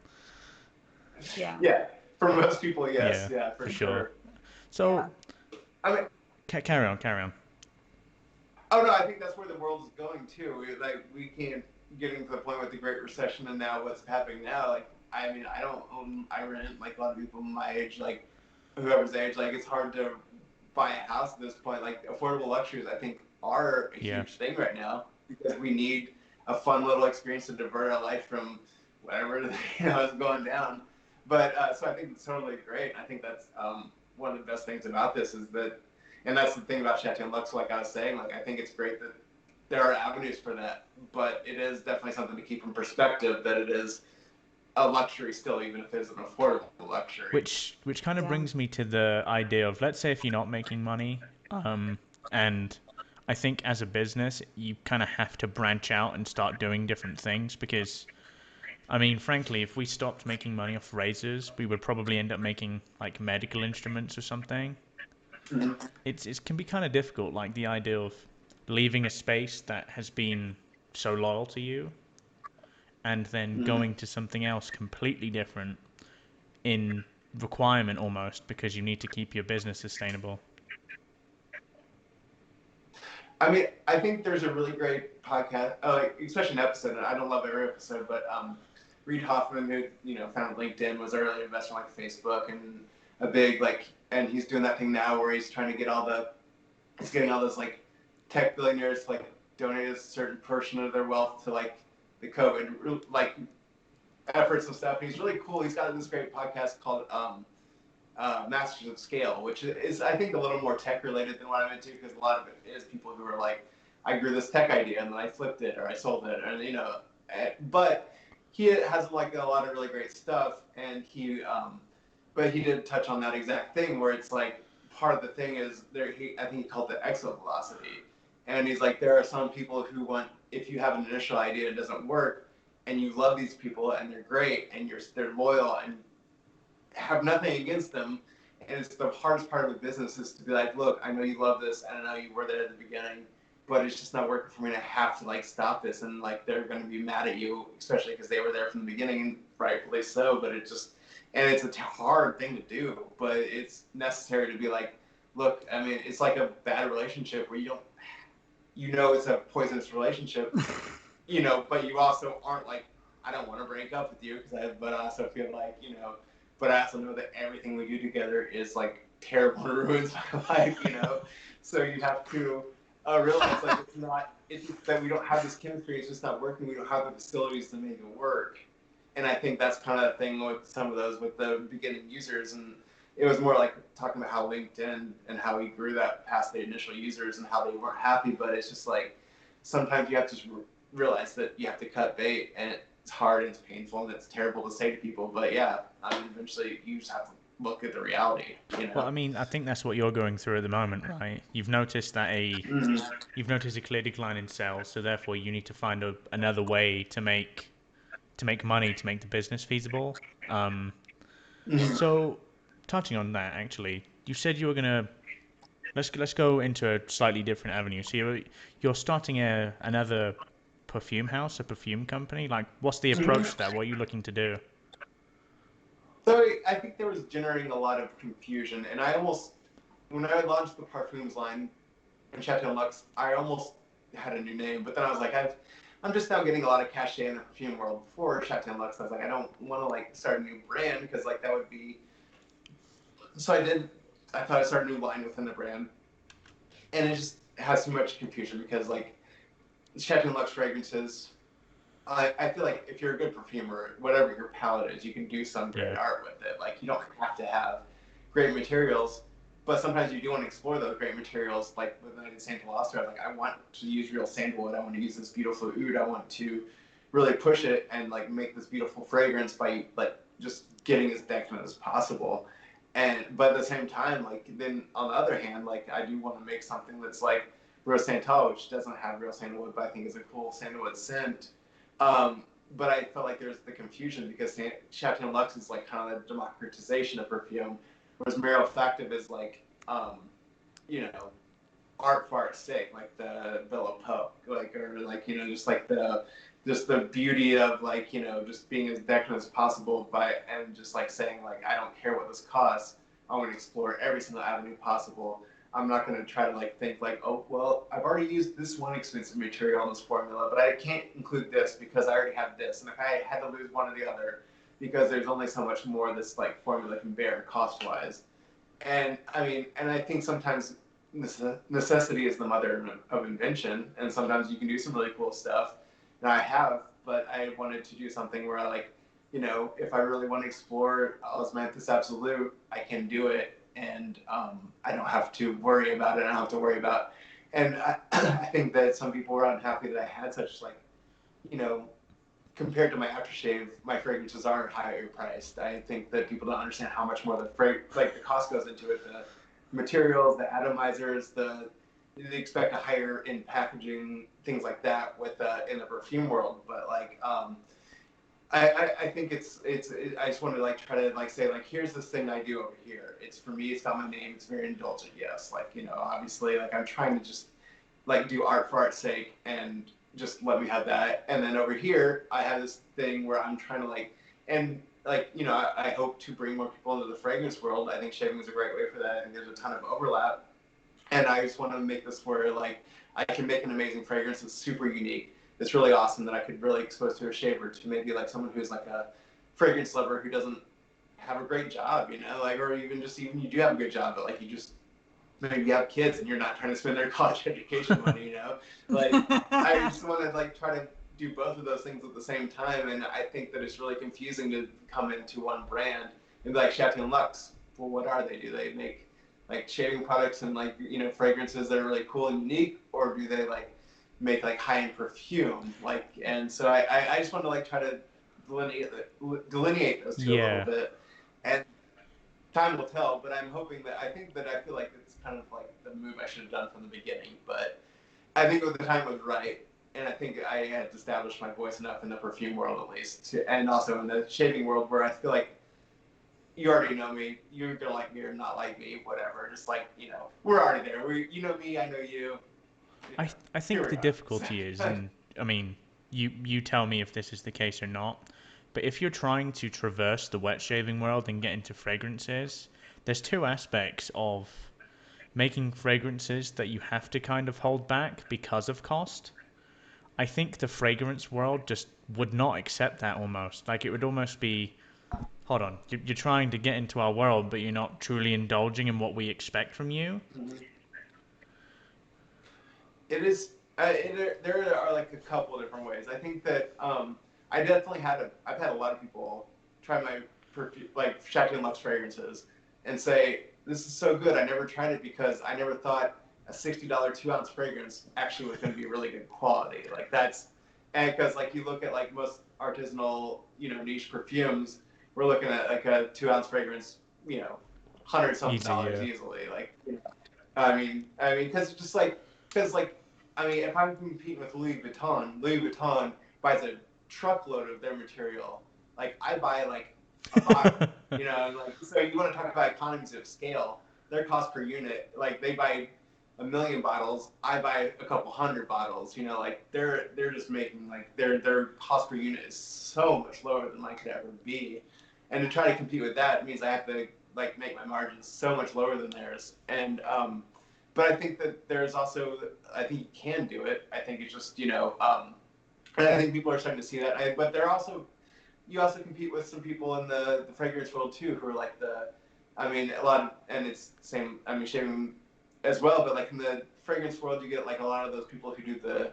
Yeah. Yeah, for most people, yes, Yeah, yeah, for for sure. sure. Yeah. So, I mean, carry on, carry on. oh no, I think that's where the world is going too. We can't getting to the point with the Great Recession and now what's happening now. Like, I mean, I don't own, I rent. Like a lot of people my age, like whoever's age, like it's hard to buy a house at this point. Like affordable luxuries, I think are a Yeah. huge thing right now because we need a fun little experience to divert our life from whatever is going down. But so I think it's totally great. I think that's one of the best things about this is that, and that's the thing about Chatillon Lux. Like I was saying, like I think it's great that there are avenues for that, but it is definitely something to keep in perspective that it is a luxury still, even if it's an affordable luxury. Which kind of Yeah. brings me to the idea of, let's say if you're not making money, and I think as a business you kind of have to branch out and start doing different things because I mean, frankly, if we stopped making money off razors, we would probably end up making like medical instruments or something. Mm-hmm. It can be kind of difficult, like the idea of leaving a space that has been so loyal to you and then Mm-hmm. going to something else completely different in requirement almost because you need to keep your business sustainable. I mean, I think there's a really great podcast, like especially an episode. And I don't love every episode, but Reid Hoffman, who founded LinkedIn, was an early investor like Facebook and a big like, and he's doing that thing now where he's trying to get he's getting all those like tech billionaires to like donate a certain portion of their wealth to like the COVID like efforts and stuff. And he's really cool. He's got this great podcast called Masters of Scale, which is I think a little more tech related than what I'm into because a lot of it is people who are like, I grew this tech idea and then I flipped it or I sold it, and but he has like a lot of really great stuff, and but he did touch on that exact thing where it's like part of the thing is there. I think he called it exit velocity, and he's like there are some people who want if you have an initial idea and it doesn't work, and you love these people and they're great and they're loyal and have nothing against them. And it's the hardest part of a business is to be like, look, I know you love this, and I know you were there at the beginning, but it's just not working for me. And I have to like stop this, and like they're going to be mad at you, especially because they were there from the beginning, and rightfully so. But and it's a hard thing to do, but it's necessary to be like, look, I mean, it's like a bad relationship where it's a poisonous relationship, but you also aren't like, I don't want to break up with you but I also feel like, but I also know that everything we do together is like terrible and ruins my life. So you have to realize like it's just that we don't have this chemistry. It's just not working. We don't have the facilities to make it work. And I think that's kind of the thing with some of those with the beginning users. And it was more like talking about how LinkedIn and how he grew that past the initial users and how they weren't happy. But it's just like sometimes you have to realize that you have to cut bait, and it's hard and it's painful and it's terrible to say to people. But yeah, I mean, eventually you just have to look at the reality. Well, I mean, I think that's what you're going through at the moment, right? Mm-hmm. You've noticed a clear decline in sales, so therefore you need to find another way to make money to make the business feasible. Um, Mm-hmm. so touching on that, actually, you said you were gonna let's go into a slightly different avenue. So you're starting another perfume house, a perfume company. Like, what's the approach to Mm-hmm. that? What are you looking to do? So I think there was generating a lot of confusion, and when I launched the parfums line in Chatillon Lux, I almost had a new name, but then I was like, I'm just now getting a lot of cachet in the perfume world for Chatillon Lux. I was like, I don't want to like start a new brand because like that would be. So I did. I thought I'd start a new line within the brand, and it just has too much confusion because like Chatillon Lux fragrances. I feel like if you're a good perfumer, whatever your palette is, you can do some great Yeah. art with it. Like you don't have to have great materials, but sometimes you do want to explore those great materials. Like with the Saint Veloster, I was like, I want to use real sandalwood. I want to use this beautiful oud. I want to really push it and like make this beautiful fragrance by like just getting as decadent as possible. But at the same time, like then on the other hand, like I do want to make something that's like Rose Santal, which doesn't have real sandalwood, but I think is a cool sandalwood scent. Um, but I felt like there's the confusion because Chatillon Lux is like kind of the democratization of perfume, whereas Maher of Chatillon is like, you know, art for art's sake, like the Villa Pope, like or like just like just the beauty of like, just being as decadent as possible and just like saying like, I don't care what this costs. I want to explore every single avenue possible. I'm not going to try to like think like, oh, well, I've already used this one expensive material in this formula, but I can't include this because I already have this. And if I had to lose one or the other, because there's only so much more this like formula can bear cost wise. And I mean, and I think sometimes necessity is the mother of invention, and sometimes you can do some really cool stuff. And I have, but I wanted to do something where I like, if I really want to explore osmanthus absolute, I can do it, and I don't have to worry about it. I don't have to worry about, and I think that some people were unhappy that I had such like, you know, compared to my aftershave, my fragrances are higher priced. I think that people don't understand how much more the cost goes into it. The materials, the atomizers, they expect a higher in packaging, things like that with in the perfume world. But like, I think I just want to like try to like say like, here's this thing I do over here. It's for me. It's got my name. It's very indulgent. Yes, like obviously like I'm trying to just like do art for art's sake and just let me have that. And then over here, I have this thing where I'm trying to like, and like, I hope to bring more people into the fragrance world. I think shaving is a great way for that. I think there's a ton of overlap. And I just want to make this where like, I can make an amazing fragrance that's super unique. It's really awesome that I could really expose to a shaver, to maybe like someone who's like a fragrance lover who doesn't have a great job, like, or even you do have a good job, but like you just maybe you have kids and you're not trying to spend their college education money, like I just want to like try to do both of those things at the same time. And I think that it's really confusing to come into one brand and be like Chatillon Lux. Well, what are they? Do they make like shaving products and like fragrances that are really cool and unique, or do they like make like high-end perfume? Like, and so I just want to like try to delineate those two a little bit, and time will tell. But I'm hoping that I feel like it's kind of like the move I should have done from the beginning. But I think the time was right, and I think I had established my voice enough in the perfume world at least, and also in the shaving world where I feel like you already know me. You're gonna like me or not like me, whatever. Just like we're already there. You know me, I know you. I think the difficulty is, and I mean, you tell me if this is the case or not, but if you're trying to traverse the wet shaving world and get into fragrances, there's two aspects of making fragrances that you have to kind of hold back because of cost. I think the fragrance world just would not accept that almost. Like it would almost be, hold on, you're trying to get into our world, but you're not truly indulging in what we expect from you. Mm-hmm. It is. There are like a couple of different ways. I think that I definitely I've had a lot of people try my like Chatillon Lux fragrances and say, this is so good. I never tried it because I never thought a $60 2-ounce fragrance actually was going to be really good quality. Like and because like you look at like most artisanal niche perfumes, we're looking at like a 2-ounce fragrance, $100-something dollars easily. Like because just like. Because, like, if I'm competing with Louis Vuitton buys a truckload of their material. Like, I buy, like, a bottle, like, so you want to talk about economies of scale. Their cost per unit, like, they buy 1,000,000 bottles. I buy a couple hundred bottles, like, they're just making, like, their cost per unit is so much lower than mine could ever be. And to try to compete with that means I have to, like, make my margins so much lower than theirs. And, but I think that there's also, I think you can do it. I think it's just, and I think people are starting to see that. But you also compete with some people in the fragrance world too, who are like a lot of, and it's the same, shaving as well, but like in the fragrance world, you get like a lot of those people who do the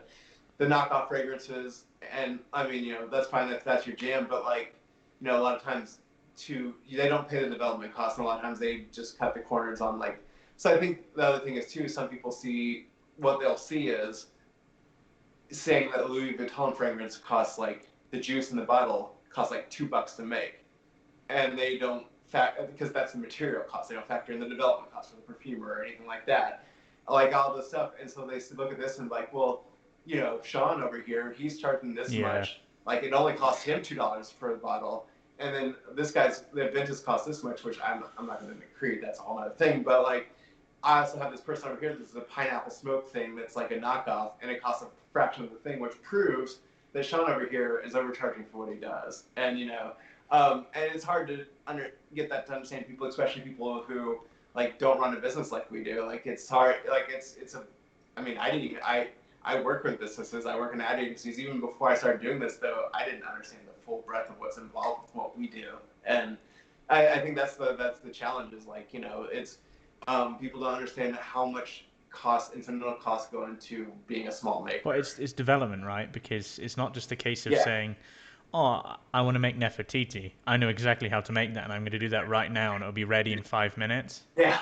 knockoff fragrances. And that's fine if that's your jam, but like, a lot of times they don't pay the development costs, and a lot of times they just cut the corners on like. So I think the other thing is too, some people what they'll see is saying that Louis Vuitton fragrance costs like the juice in the bottle costs like $2 to make, and they don't because that's the material cost. They don't factor in the development cost for the perfumer or anything like that, like all this stuff. And so they look at this and like, well, Shawn over here, he's charging this much. Like it only costs him $2 for a bottle. And then the Ventus costs this much, which I'm not going to create. That's a whole other thing. But like, I also have this person over here. This is a pineapple smoke thing that's like a knockoff, and it costs a fraction of the thing, which proves that Shawn over here is overcharging for what he does, and and it's hard to get that to understand people, especially people who like don't run a business like we do. Like it's hard. Like it's a. I mean, I didn't even I work with businesses. I work in ad agencies. Even before I started doing this, though, I didn't understand the full breadth of what's involved with what we do, and I think that's the challenge. Is like it's people don't understand how much incidental costs go into being a small maker. Well, it's development, right? Because it's not just a case of Yeah. saying, "Oh, I want to make Nefertiti. I know exactly how to make that, and I'm going to do that right now, and it'll be ready in 5 minutes." Yeah.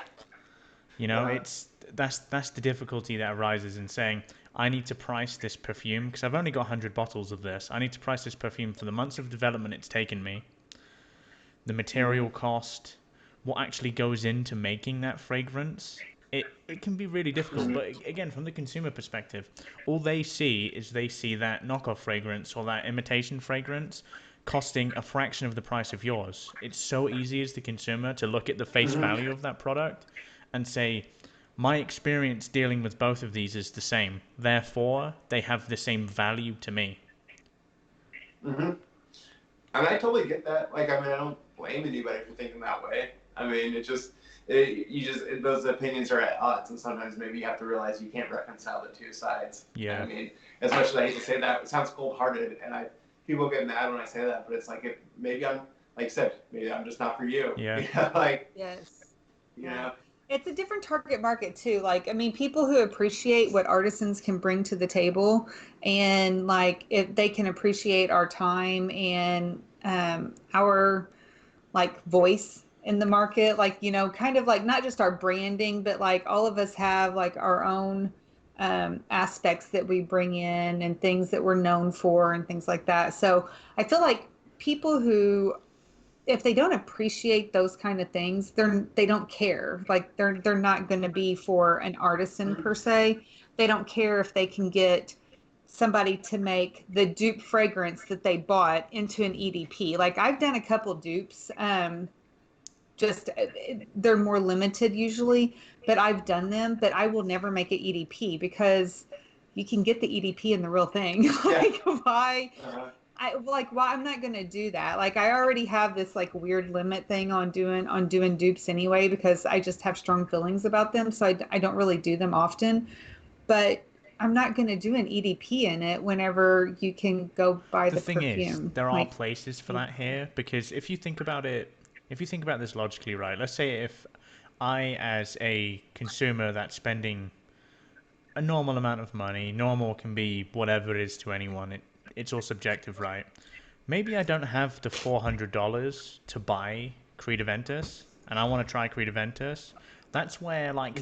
It's that's the difficulty that arises in saying, I need to price this perfume because I've only got 100 bottles of this. I need to price this perfume for the months of development it's taken me, the material cost, what actually goes into making that fragrance. It can be really difficult, but again, from the consumer perspective, all they see is they see that knockoff fragrance or that imitation fragrance costing a fraction of the price of yours. It's so easy as the consumer to look at the face value of that product and say, my experience dealing with both of these is the same. Therefore, they have the same value to me. Mm-hmm. I mean, I totally get that. Like, I mean, I don't blame anybody for thinking that way. I mean, those opinions are at odds, and sometimes maybe you have to realize you can't reconcile the two sides. Yeah. I mean, as much as I hate to say that, it sounds cold-hearted, and people get mad when I say that, but it's like, maybe I'm, like I said, maybe I'm just not for you. Yeah. Like, Yes. you know. It's a different target market too. Like, I mean, people who appreciate what artisans can bring to the table, and like if they can appreciate our time and our like voice in the market, like kind of like not just our branding, but like all of us have like our own aspects that we bring in and things that we're known for and things like that. So I feel like people who, if they don't appreciate those kind of things, they don't care. Like they're not going to be for an artisan per se. They don't care if they can get somebody to make the dupe fragrance that they bought into an EDP. Like I've done a couple dupes. Just they're more limited usually, but I've done them. But I will never make an EDP because you can get the EDP in the real thing. Like why? Why I'm not gonna do that. Like I already have this like weird limit thing on doing dupes anyway because I just have strong feelings about them. So I don't really do them often. But I'm not gonna do an EDP in it whenever you can go buy The the thing is, perfume. there are Like places for that here because if you think about this logically, right? Let's say if I, as a consumer that's spending a normal amount of money, normal can be whatever it is to anyone. It's all subjective, right? Maybe I don't have the $400 to buy Creed Aventus, and I want to try Creed Aventus. That's where like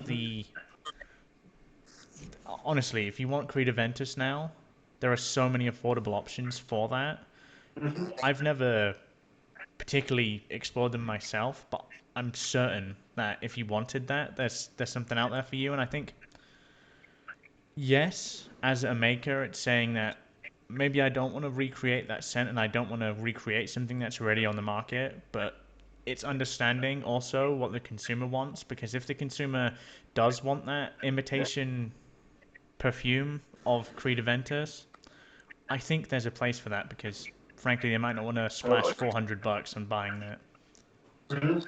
honestly, if you want Creed Aventus now, there are so many affordable options for that. I've never particularly explored them myself, but I'm certain that if you wanted that, there's something out there for you. And I think, yes, as a maker, it's saying that maybe I don't want to recreate that scent and I don't want to recreate something that's already on the market, but it's understanding also what the consumer wants, because if the consumer does want that imitation perfume of Creed Aventus, I think there's a place for that because frankly they might not want to splash $400 on buying that. Mm-hmm.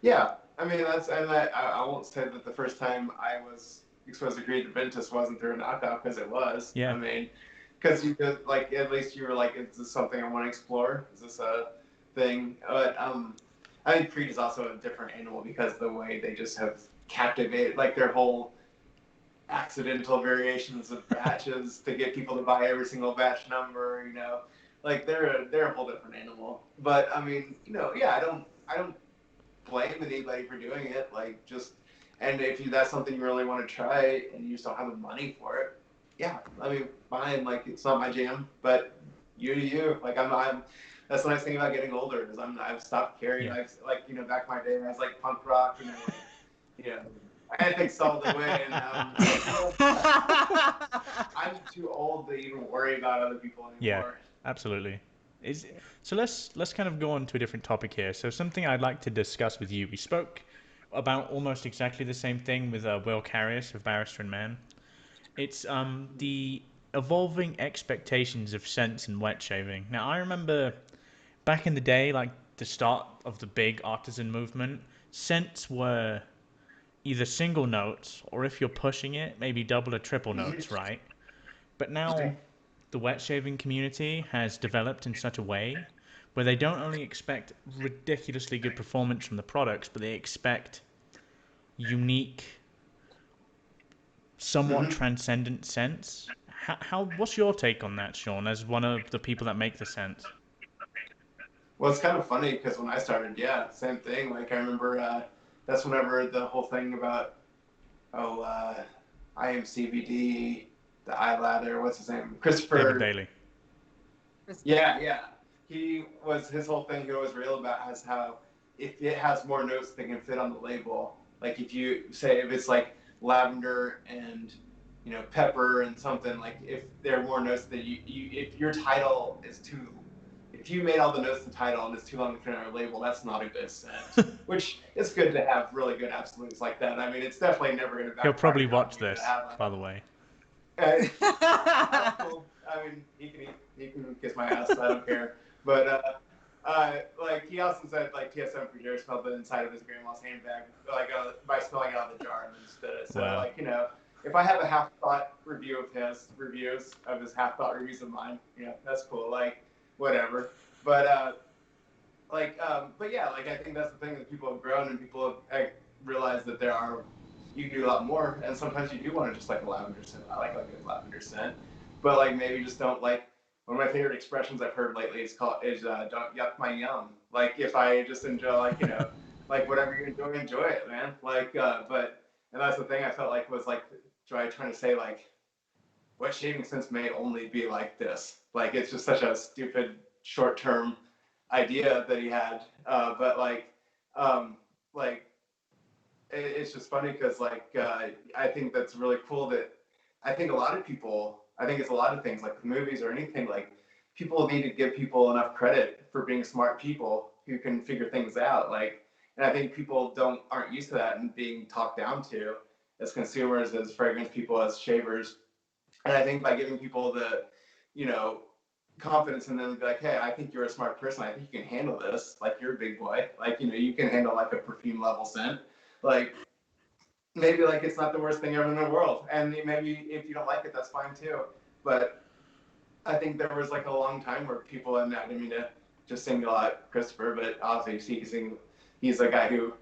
Yeah, I mean I won't say that the first time I was exposed to Creed Aventus wasn't through a knockout because it was. Yeah. I mean, because you could like at least you were like, is this something I want to explore? Is this a thing? But I think Creed is also a different animal because the way they just have captivated, like their whole accidental variations of batches to get people to buy every single batch number. Like they're a whole different animal. But I mean, yeah, I don't blame anybody for doing it. Like and if that's something you really want to try and you just don't have the money for it, yeah, I mean, fine. Like it's not my jam, but you do you. Like I'm. That's the nice thing about getting older is I've stopped caring. Yeah. Back in my day when I was like punk rock, I had things solved away, and I'm too old to even worry about other people anymore. Yeah, absolutely. So let's kind of go on to a different topic here. So something I'd like to discuss with you. We spoke about almost exactly the same thing with Will Carrius of Barrister and Man. It's the evolving expectations of scents and wet shaving. Now, I remember back in the day, like the start of the big artisan movement, scents were either single notes or if you're pushing it, maybe double or triple notes, right? But now the wet shaving community has developed in such a way where they don't only expect ridiculously good performance from the products, but they expect unique, somewhat Mm-hmm. transcendent scents. What's your take on that, Shawn, as one of the people that make the scents? Well, it's kind of funny because when I started, yeah, same thing. Like I remember that's whenever the whole thing about oh I am CBD, the eye lather, what's his name, David Christopher. Bailey. Yeah, yeah. He was his whole thing. He was real about as how if it has more notes that can fit on the label. Like if you say if it's like lavender and pepper and something like if there are more notes that you if your title is too if you made all the notes in the title and it's too long to fit on our label, that's not a good scent. Which it's good to have really good absolutes like that. I mean, it's definitely never going to He'll backfire probably on watch you to this, have by the way. that's cool. I mean, he can kiss my ass. I don't care. But like he also said, like TSM for sure smelled the inside of his grandma's handbag, like by smelling out of the jar and then just did it. So Wow. like if I have a half thought review of his reviews of his half thought reviews of mine, that's cool. Like whatever. But but yeah, like I think that's the thing that people have grown and people have realized that you can do a lot more, and sometimes you do want to just like a lavender scent. I like a good lavender scent, but like maybe just don't like. One of my favorite expressions I've heard lately is don't yuck my yum. Like if I just enjoy like whatever you enjoy it, man. Like but and that's the thing I felt like was like trying to say like what shaving sense may only be like this. Like it's just such a stupid short term idea that he had. Um, like it's just funny because I think that's really cool that I think a lot of people I think it's a lot of things like movies or anything like people need to give people enough credit for being smart people who can figure things out like and I think people aren't used to that and being talked down to as consumers as fragrance people as shavers and I think by giving people the you know confidence in them to be like, hey, I think you're a smart person. I think you can handle this. Like you're a big boy. Like, you can handle like a perfume level scent. Like maybe like it's not the worst thing ever in the world. And maybe if you don't like it, that's fine too. But I think there was like a long time where people, and I didn't mean to just single out Christopher, but obviously he's a guy who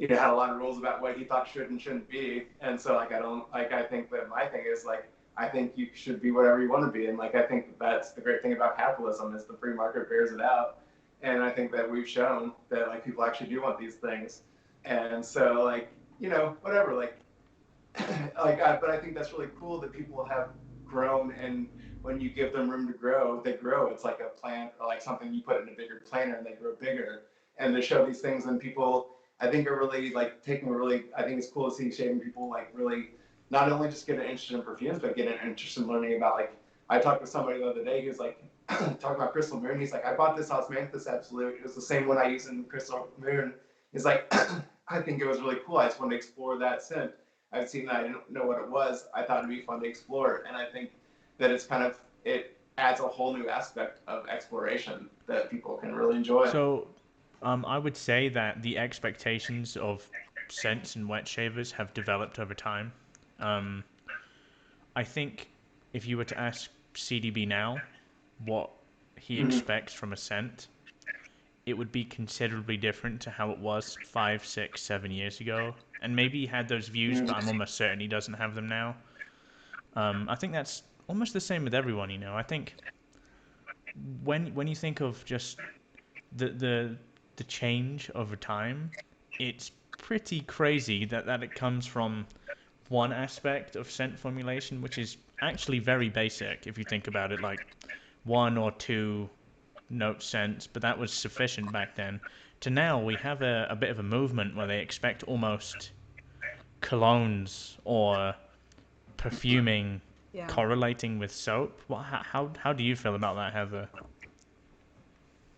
had a lot of rules about what he thought should and shouldn't be. And so like I don't like I think that my thing is like I think you should be whatever you want to be. And like I think that's the great thing about capitalism is the free market bears it out. And I think that we've shown that like people actually do want these things. And so like, whatever, like but I think that's really cool that people have grown and when you give them room to grow, they grow. It's like a plant or like something you put in a bigger planter and they grow bigger. And to show these things and people I think are really like I think it's cool to see shaving people like really not only just get an interest in perfumes, but get an interest in learning about like I talked with somebody the other day who's like talking about Crystal Moon. He's like, I bought this Osmanthus Absolute. It was the same one I used in Crystal Moon. He's like, I think it was really cool. I just wanted to explore that scent. I've seen that. I didn't know what it was. I thought it'd be fun to explore it. And I think that it adds a whole new aspect of exploration that people can really enjoy. So, I would say that the expectations of scents and wet shavers have developed over time. Um, I think if you were to ask CDB now what he Mm-hmm. expects from a scent, it would be considerably different to how it was 5, 6, 7 years ago. And maybe he had those views, but I'm almost certain he doesn't have them now. I think that's almost the same with everyone. I think when you think of just the the the change over time, it's pretty crazy that it comes from one aspect of scent formulation, which is actually very basic if you think about it, like one or two note scents, but that was sufficient back then. To now, we have a bit of a movement where they expect almost colognes or perfuming Yeah. correlating with soap. How do you feel about that, Heather?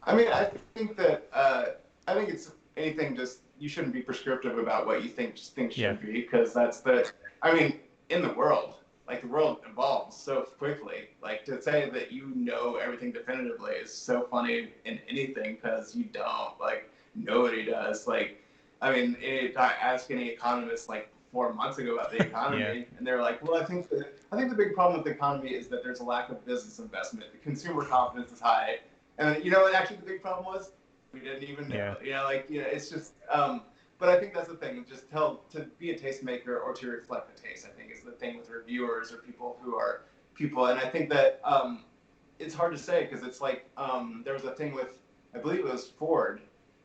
I mean, I think it's anything. Just you shouldn't be prescriptive about what you think things Yeah. should be because that's the. I mean, in the world, like the world evolves so quickly. Like to say that you know everything definitively is so funny in anything because you don't. Like nobody does. Like, I mean, ask any economist like 4 months ago about the Yeah. economy, and they're like, "Well, I think the big problem with the economy is that there's a lack of business investment. The consumer confidence is high, and you know what? Actually, the big problem was we didn't even know. Yeah. It's just. But I think that's the thing. Just to be a tastemaker or to reflect the taste. I think is the thing with reviewers or people who are people. And I think that it's hard to say because it's like there was a thing with I believe it was Ford.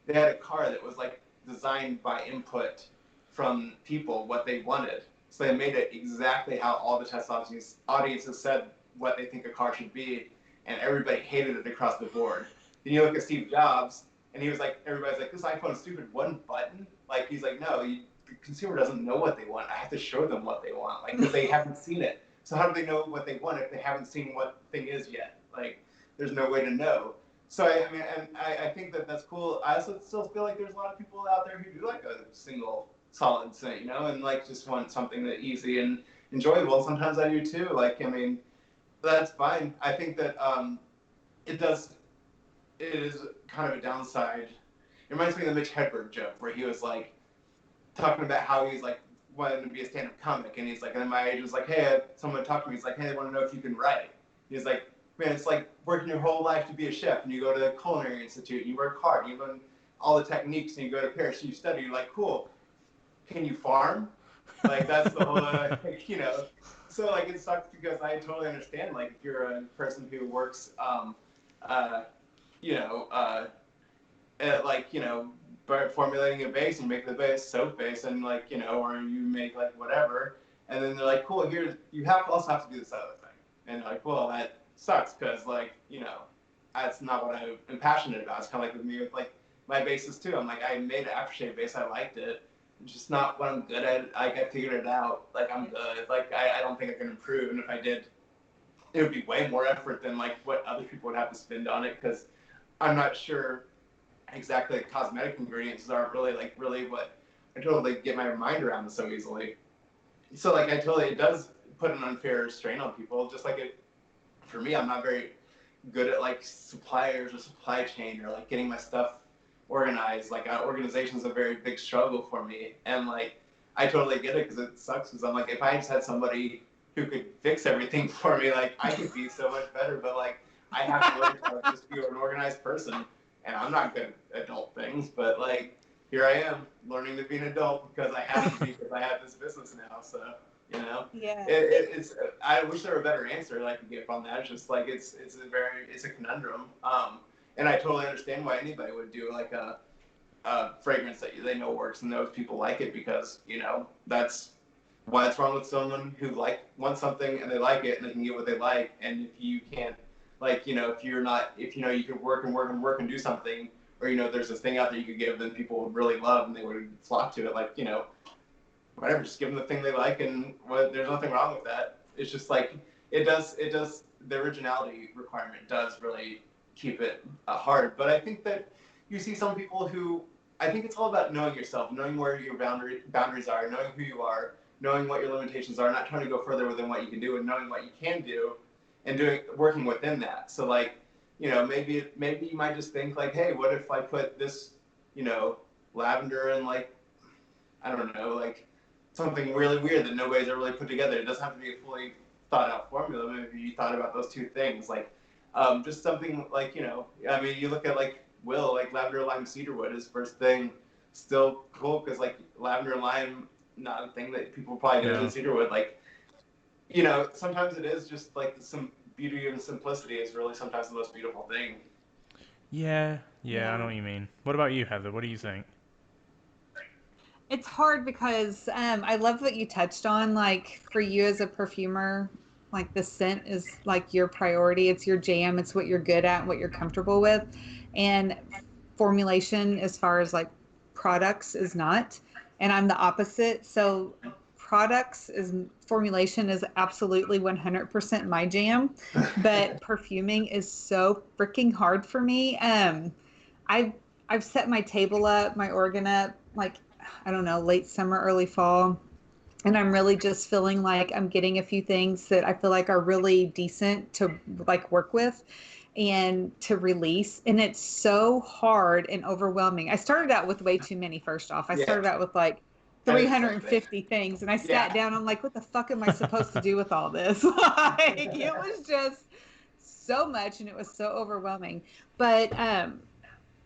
They had a car that was like designed by input from people what they wanted. So they made it exactly how all the test audiences said what they think a car should be, and everybody hated it across the board. Then you look at Steve Jobs, and he was like, everybody's like, this iPhone's stupid, one button. Like he's like, no, the consumer doesn't know what they want. I have to show them what they want, like because they haven't seen it. So how do they know what they want if they haven't seen what the thing is yet? Like there's no way to know. So I mean, and I think that that's cool. I also still feel like there's a lot of people out there who do like a single solid scent, you know, and like just want something that easy and enjoyable. Sometimes I do too. Like I mean, that's fine. I think that it does. It is kind of a downside. It reminds me of the Mitch Hedberg joke where he was like talking about how he's like wanting to be a stand-up comic, and he's like, and then my agent was like, hey, someone talked to me. He's like, hey, they want to know if you can write. He's like, man, it's like working your whole life to be a chef, and you go to the culinary institute, and you work hard, and you learn all the techniques, and you go to Paris, and you study. You're like, cool. Can you farm? Like that's the whole, you know. So like it sucks because I totally understand. Like if you're a person who works, you know, at like you know formulating a base and make the base soap base and like you know or you make like whatever and then they're like cool here you also have to do this other thing and they're like well that sucks because like you know that's not what I'm passionate about. It's kind of like with me with like my bases too. I'm like I made an aftershave base, I liked it, it's just not what I'm good at. Like I figured it out, like I'm good, like I don't think I can improve, and if I did it would be way more effort than like what other people would have to spend on it because I'm not sure exactly cosmetic ingredients aren't really what I totally get my mind around so easily. So like I totally it does put an unfair strain on people. Just like it for me, I'm not very good at like suppliers or supply chain or like getting my stuff organized. Like organization is a very big struggle for me, and like I totally get it because it sucks. Because I'm like if I just had somebody who could fix everything for me, like I could be so much better. But like I have to learn to just be an organized person, and I'm not good at adult things. But like here I am learning to be an adult because I have to be because I have this business now. So you know, Yeah. it's. I wish there were a better answer that I could give on that. It's just like it's a conundrum. And I totally understand why anybody would do like a fragrance that they know works and knows people like it because you know that's what's wrong with someone who wants something and they like it and they can get what they like, and if you can't like you know if you're not if you know you could work and work and work and do something or you know there's this thing out there you could give then people would really love and they would flock to it like you know whatever, just give them the thing they like, and there's nothing wrong with that. It's just like it does. The originality requirement does really keep it hard. But I think that you see some people who I think it's all about knowing yourself, knowing where your boundaries are, knowing who you are, knowing what your limitations are, not trying to go further than what you can do, and knowing what you can do, and working within that. So like you know maybe you might just think like, hey, what if I put this you know lavender and like I don't know like something really weird that nobody's ever really put together. It doesn't have to be a fully thought out formula. Maybe you thought about those two things, like just something like you know. I mean, you look at like like lavender, lime, cedarwood. His first thing, still cool because like lavender and lime, not a thing that people probably do in cedarwood. Like you know, sometimes it is just like some beauty and simplicity is really sometimes the most beautiful thing. Yeah, I know Yeah. what you mean. What about you, Heather? What do you think? It's hard because I love what you touched on. Like for you as a perfumer, like the scent is like your priority. It's your jam. It's what you're good at, what you're comfortable with. And formulation, as far as like products, is not. And I'm the opposite. So formulation is absolutely 100% my jam. But perfuming is so freaking hard for me. I've I've set my table up, my organ up, like I don't know, late summer, early fall, and I'm really just feeling like I'm getting a few things that I feel like are really decent to like work with and to release. And it's so hard and overwhelming. I started out with way too many, first off. I Yeah, started out with like I did the same thing. 350 things, and I Yeah. sat down. I'm like, what the fuck am I supposed to do with all this? Like, it was just so much and it was so overwhelming. But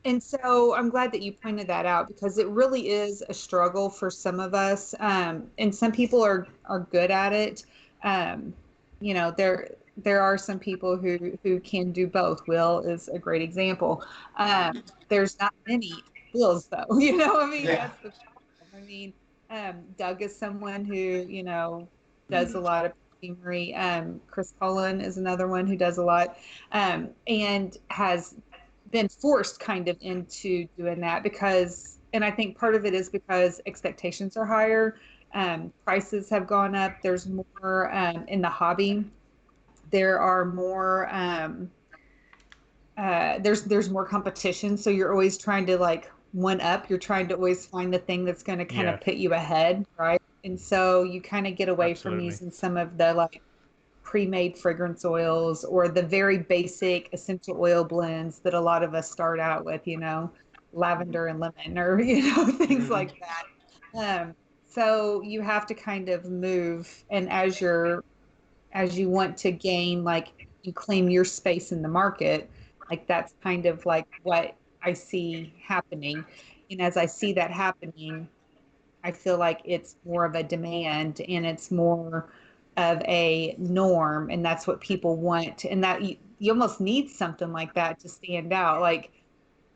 and so I'm glad that you pointed that out because it really is a struggle for some of us. And some people are good at it. Um, you know, there are some people who can do both. Will is a great example. There's not many Wills though. You know, I mean, Yeah. that's the problem. I mean, Doug is someone who, you know, does a lot of perfumery. Chris Cullen is another one who does a lot, and has been forced kind of into doing that because, and I think part of it is because expectations are higher. Prices have gone up. There's more in the hobby. There are more. There's more competition, so you're always trying to like one up. You're trying to always find the thing that's going to kind Yeah, of put you ahead, right? And so you kind of get away from absolutely. using some of the like pre-made fragrance oils or the very basic essential oil blends that a lot of us start out with, you know, lavender and lemon or, you know, things Mhm. like that. So you have to kind of move, and as you want to gain, like, you claim your space in the market, like that's kind of like what I see happening. And as I see that happening, I feel like it's more of a demand and it's more of a norm, and that's what people want. And that you almost need something like that to stand out. Like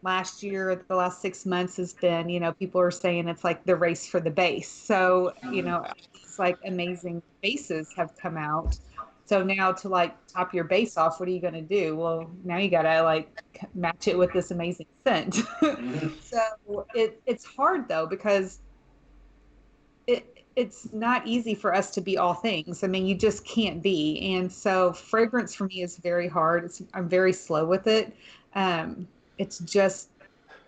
last year, the last 6 months has been, you know, people are saying it's like the race for the base. So, you know, these like amazing bases have come out. So now to like top your base off, what are you going to do? Well, now you got to like match it with this amazing scent. Mhm. So it's hard though because it's not easy for us to be all things. I mean, you just can't be. And so fragrance for me is very hard. I'm very slow with it. It's just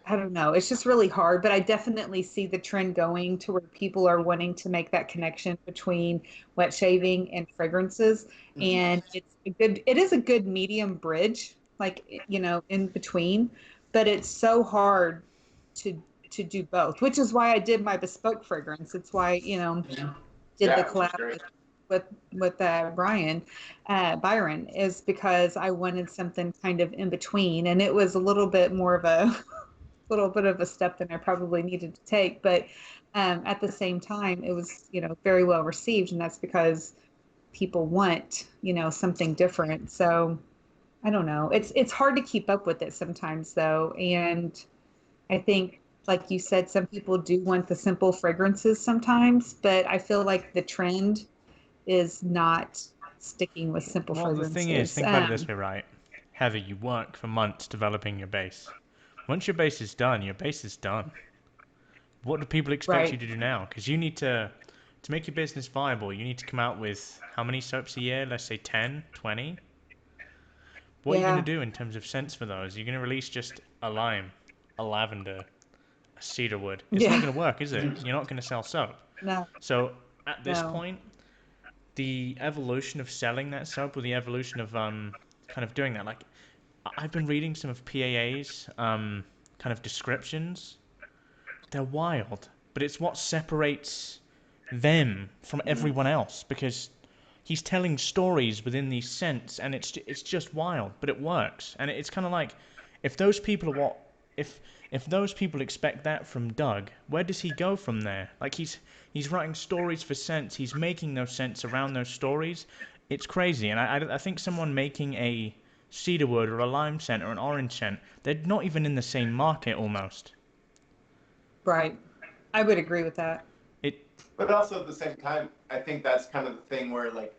I don't know. It's just really hard, but I definitely see the trend going to where people are wanting to make that connection between wet shaving and fragrances. Mhm. And it is a good medium bridge, like, you know, in between, but it's so hard to to do both, which is why I did my bespoke fragrance. It's why, you know, did the Yeah, which is collab great. with Byron, is because I wanted something kind of in between, and it was a little bit more of a little bit of a step than I probably needed to take. But at the same time, it was, you know, very well received. And that's because people want, you know, something different. So I don't know. It's hard to keep up with it sometimes though. And I think, like you said, some people do want the simple fragrances sometimes, but I feel like the trend is not sticking with simple Well, the thing is, fragrances. think about it this way, right? Heather, you work for months developing your base. Once your base is done, your base is done. What do people expect you Right. to do now? Because you need to make your business viable, you need to come out with how many soaps a year? Let's say 10, 20. What are you going to Yeah. do in terms of scents for those? You're going to release just a lime, a lavender, a cedarwood. It's not Yeah. going to work, is it? Mhm. You're not going to sell soap. No, So at this no. point, the evolution of selling that soap or the evolution of kind of doing that, like I've been reading some of PAA's kind of descriptions. They're wild, but it's what separates them from Mhm. everyone else because he's telling stories within these scents, and it's just wild, but it works. And it's kind of like if those people are what if if those people expect that from Doug, where does he go from there? Like he's writing stories for scents, he's making those scents around those stories. It's crazy, and I think someone making a cedarwood or a lime scent or an orange scent, they're not even in the same market almost. Right. I would agree with that. It But also at the same time, I think that's kind of the thing where, like,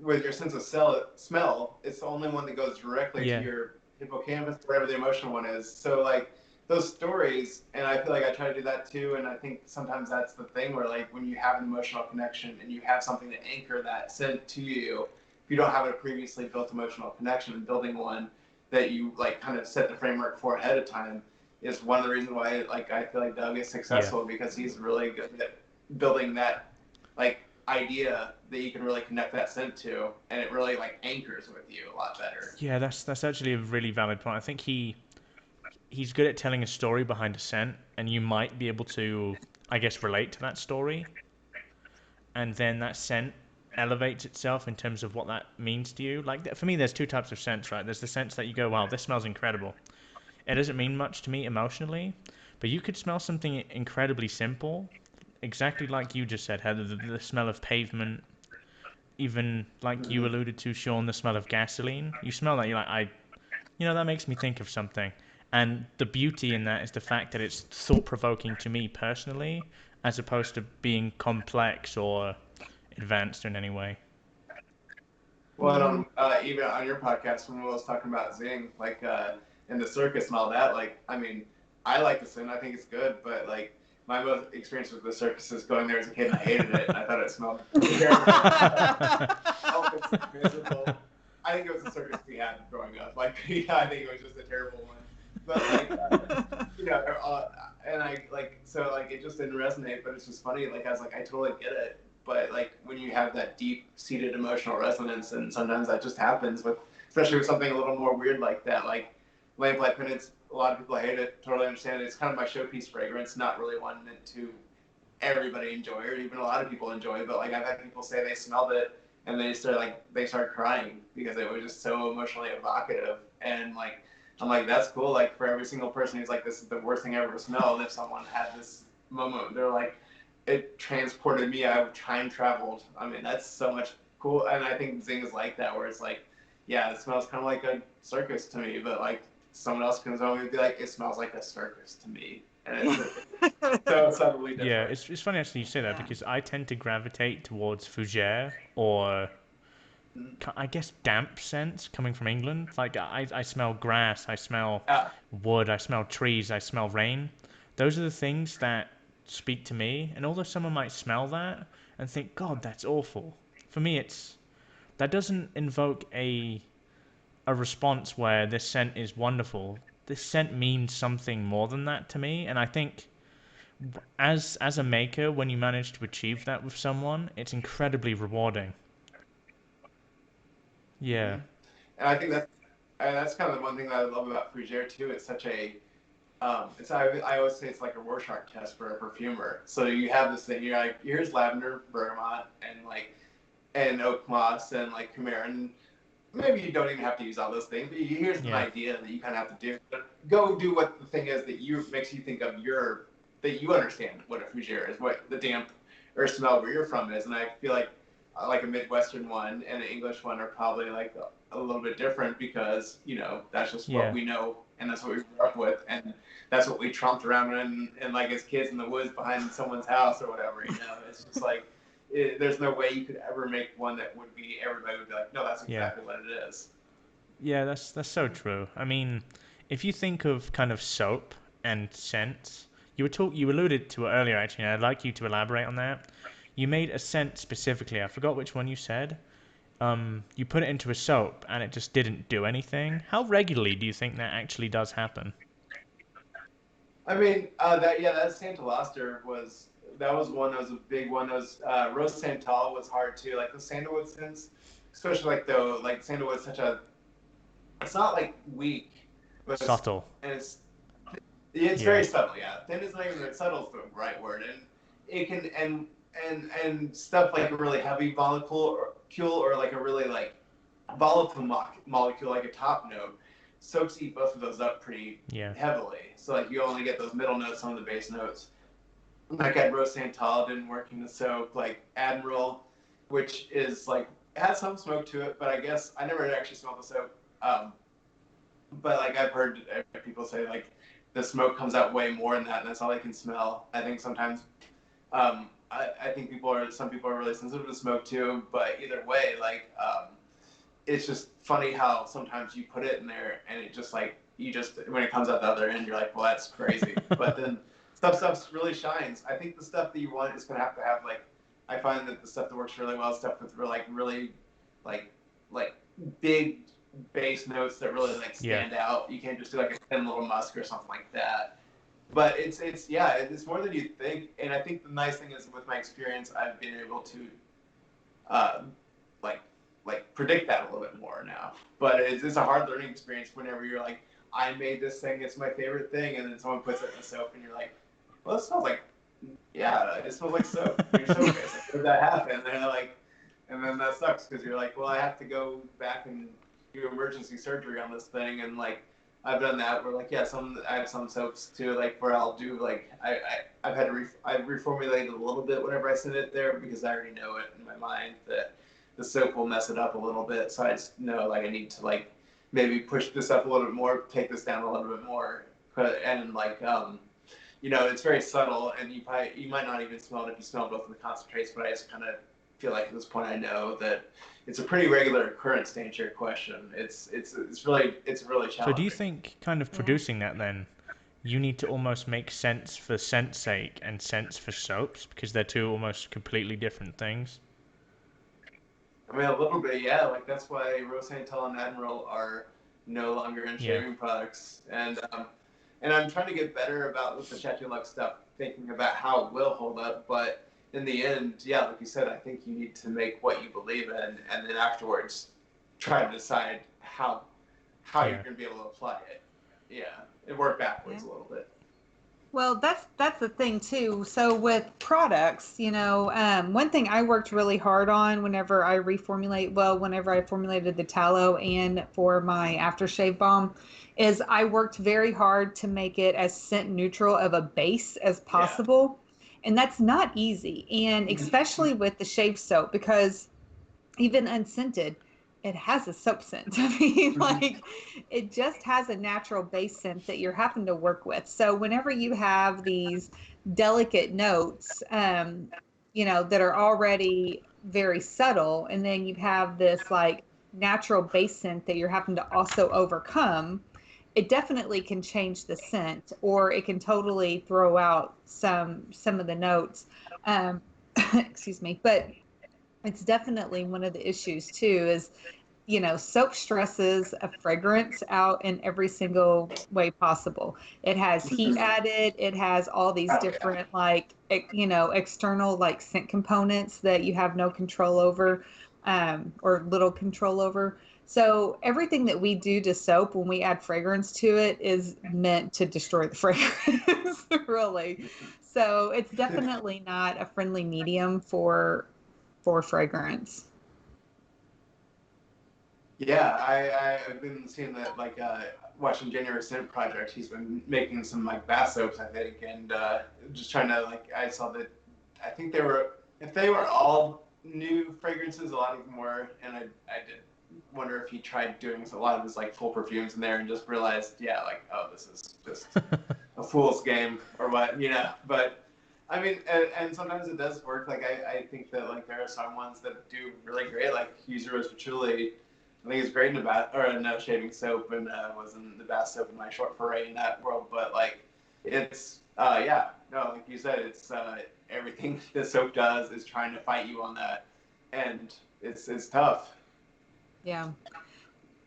with your sense of smell, it's the only one that goes directly to yeah your hippocampus, wherever the emotional one is. So, like, those stories, and I feel like I try to do that too. And I think sometimes that's the thing where, like, when you have an emotional connection and you have something to anchor that scent to you, if you don't have a previously built emotional connection, building one that you, like, kind of set the framework for ahead of time is one of the reasons why, like, I feel like Doug is yeah successful because he's really good at building that, like, idea that you can really connect that scent to, and it really like anchors with you a lot better. Yeah, that's actually a really valid point. I think he's good at telling a story behind a scent, and you might be able to, I guess, relate to that story, and then that scent elevates itself in terms of what that means to you. Like for me, there's two types of scents, right? There's the sense that you go, wow, this smells incredible. It doesn't mean much to me emotionally, but you could smell something incredibly simple, exactly like you just said, Heather, the smell of pavement, even like you Mm-hmm. alluded to, Shawn, the smell of gasoline. You smell that, you're like, that makes me think of something. And the beauty in that is the fact that it's thought-provoking to me personally, as opposed to being complex or advanced in any way. Well, even on your podcast, when I was talking about Zing, like in the circus and all that, like I mean, I like the scent. I think it's good, but like my most experience with the circus is going there as a kid, and I hated it, and I thought it smelled terrible. Oh, it's miserable. I think it was the circus we had growing up. Like, yeah, I think it was just a terrible one. But like, and I like so like it just didn't resonate. But it's just funny. Like I was like, I totally get it. But like when you have that deep-seated emotional resonance, and sometimes that just happens with, especially with something a little more weird like that, like Lamplight Penance. A lot of people hate it. Totally understand it. It's kind of my showpiece fragrance, not really one meant to everybody enjoy, or even a lot of people enjoy. But like I've had people say they smelled it and they start crying because it was just so emotionally evocative. And like I'm like, that's cool. Like for every single person who's like, this is the worst thing I ever smelled. If someone had this moment, they're like, it transported me. I've time traveled. I mean, that's so much cool. And I think Zing is like that, where it's like, yeah, it smells kind of like a circus to me, but like someone else can only be like, it smells like a circus to me, and it's so subtly Yeah, different. it's funny actually you say that Yeah. because I tend to gravitate towards fougere or I guess damp scents coming from England. Like I smell grass, I smell Yeah. wood, I smell trees, I smell rain. Those are the things that speak to me. And although someone might smell that and think, God, that's awful. For me, that doesn't invoke a response where this scent is wonderful. This scent means something more than that to me. And I think as a maker, when you manage to achieve that with someone, it's incredibly rewarding. Mm-hmm. Yeah. And I think that's kind of the one thing that I love about Fougere too. It's such a I always say it's like a Rorschach test for a perfumer. So you have this thing. You're like, here's lavender, bergamot, and oak moss and like coumarin. Maybe you don't even have to use all those things, but here's an Yeah. idea that you kind of have to do. But go do what the thing is that you makes you think of that you understand what a fougere is, what the damp or smell where you're from is. And I feel like a Midwestern one and an English one are probably like a little bit different because that's just what Yeah. we know and that's what we grew up with and that's what we tromped around in like as kids in the woods behind someone's house or whatever. It's just like there's no way you could ever make one that would be everybody would be like, no, that's Yeah. exactly what it is. Yeah, that's so true. I mean, if you think of kind of soap and scents, you alluded to it earlier actually, and I'd like you to elaborate on that. You made a scent specifically. I forgot which one you said. You put it into a soap and it just didn't do anything. How regularly do you think that actually does happen? I mean, that Santa Luster was one that was a big one. That was Rose Santal was hard too. Like the sandalwood scents, especially like sandalwood's such a it's not like weak, but Subtle. it's Yeah. very subtle. Yeah, thin is not even subtle is the right word, and it can and stuff like a really heavy molecule or like a really like volatile molecule like a top note soaks eat both of those up pretty Yeah. heavily. So like you only get those middle notes on the base notes. Like at Rose Santal didn't work in the soap. Like Admiral, which is like has some smoke to it, but I guess I never actually smelled the soap. But like I've heard people say like the smoke comes out way more than that, and that's all they can smell. I think sometimes I think some people are really sensitive to smoke too. But either way, like it's just funny how sometimes you put it in there and it just like you just when it comes out the other end, you're like, well, that's crazy. But then stuff really shines. I think the stuff that you want is gonna have like I find that the stuff that works really well is stuff with really like like big bass notes that really like Yeah. stand out. You can't just do like a thin little musk or something like that. But it's yeah, it's more than you think. And I think the nice thing is with my experience, I've been able to um, like predict that a little bit more now. But it's a hard learning experience whenever you're like, I made this thing, it's my favorite thing, and then someone puts it in the soap, and you're like, well, it smells like, yeah, it smells like soap. Your soap is. Like, how did that happen? And they're like, and then that sucks because you're like, well, I have to go back and do emergency surgery on this thing, and like, I've done that. Where like, yeah, I have some soaps too, like where I'll do like, I've had to I've reformulated a little bit whenever I send it there because I already know it in my mind that the soap will mess it up a little bit. So I just know like I need to like maybe push this up a little bit more, take this down a little bit more, and like it's very subtle, and you might not even smell it if you smell both of the concentrates. But I just kind of feel like at this point I know that it's a pretty regular occurrence to answer your question. It's really challenging. So do you think kind of producing that then, you need to almost make sense for scent's sake and sense for soaps because they're two almost completely different things? I mean, a little bit, yeah. Like that's why Rose Santel and Admiral are no longer in shaving products, and I'm trying to get better about with the Chatillon Lux stuff, thinking about how it will hold up. But in the end, yeah, like you said, I think you need to make what you believe in, and then afterwards, try to decide how you're going to be able to apply it. Yeah, it worked backwards a little bit. Well, that's the thing too. So with products, one thing I worked really hard on whenever whenever I formulated the tallow and for my aftershave balm, is I worked very hard to make it as scent neutral of a base as possible. And that's not easy. And especially with the shave soap, because even unscented, it has a soap scent. I mean, like it just has a natural base scent that you're having to work with. So whenever you have these delicate notes, that are already very subtle, and then you have this like natural base scent that you're having to also overcome, it definitely can change the scent, or it can totally throw out some of the notes. Um, excuse me, but it's definitely one of the issues too is soap stresses a fragrance out in every single way possible. It has heat added, it has all these different like external like scent components that you have no control over, or little control over. So everything that we do to soap when we add fragrance to it is meant to destroy the fragrance, really. So it's definitely not a friendly medium for fragrance. Yeah, I've been seeing that like watching January Scent Project. He's been making some like bath soaps, I think, and just trying to like I saw that I think they were if they were all new fragrances, a lot of them were, and I did wonder if he tried doing a lot of his like full perfumes in there and just realized, yeah, like oh, this is just a fool's game or what, But I mean, and sometimes it does work. Like I think that like there are some ones that do really great, like Maher of Chatillon. I think it's great in a bath or in a shaving soap, and was in the bath soap in my short foray in that world. But like, it's yeah, no, like you said, it's everything the soap does is trying to fight you on that, and it's tough. Yeah.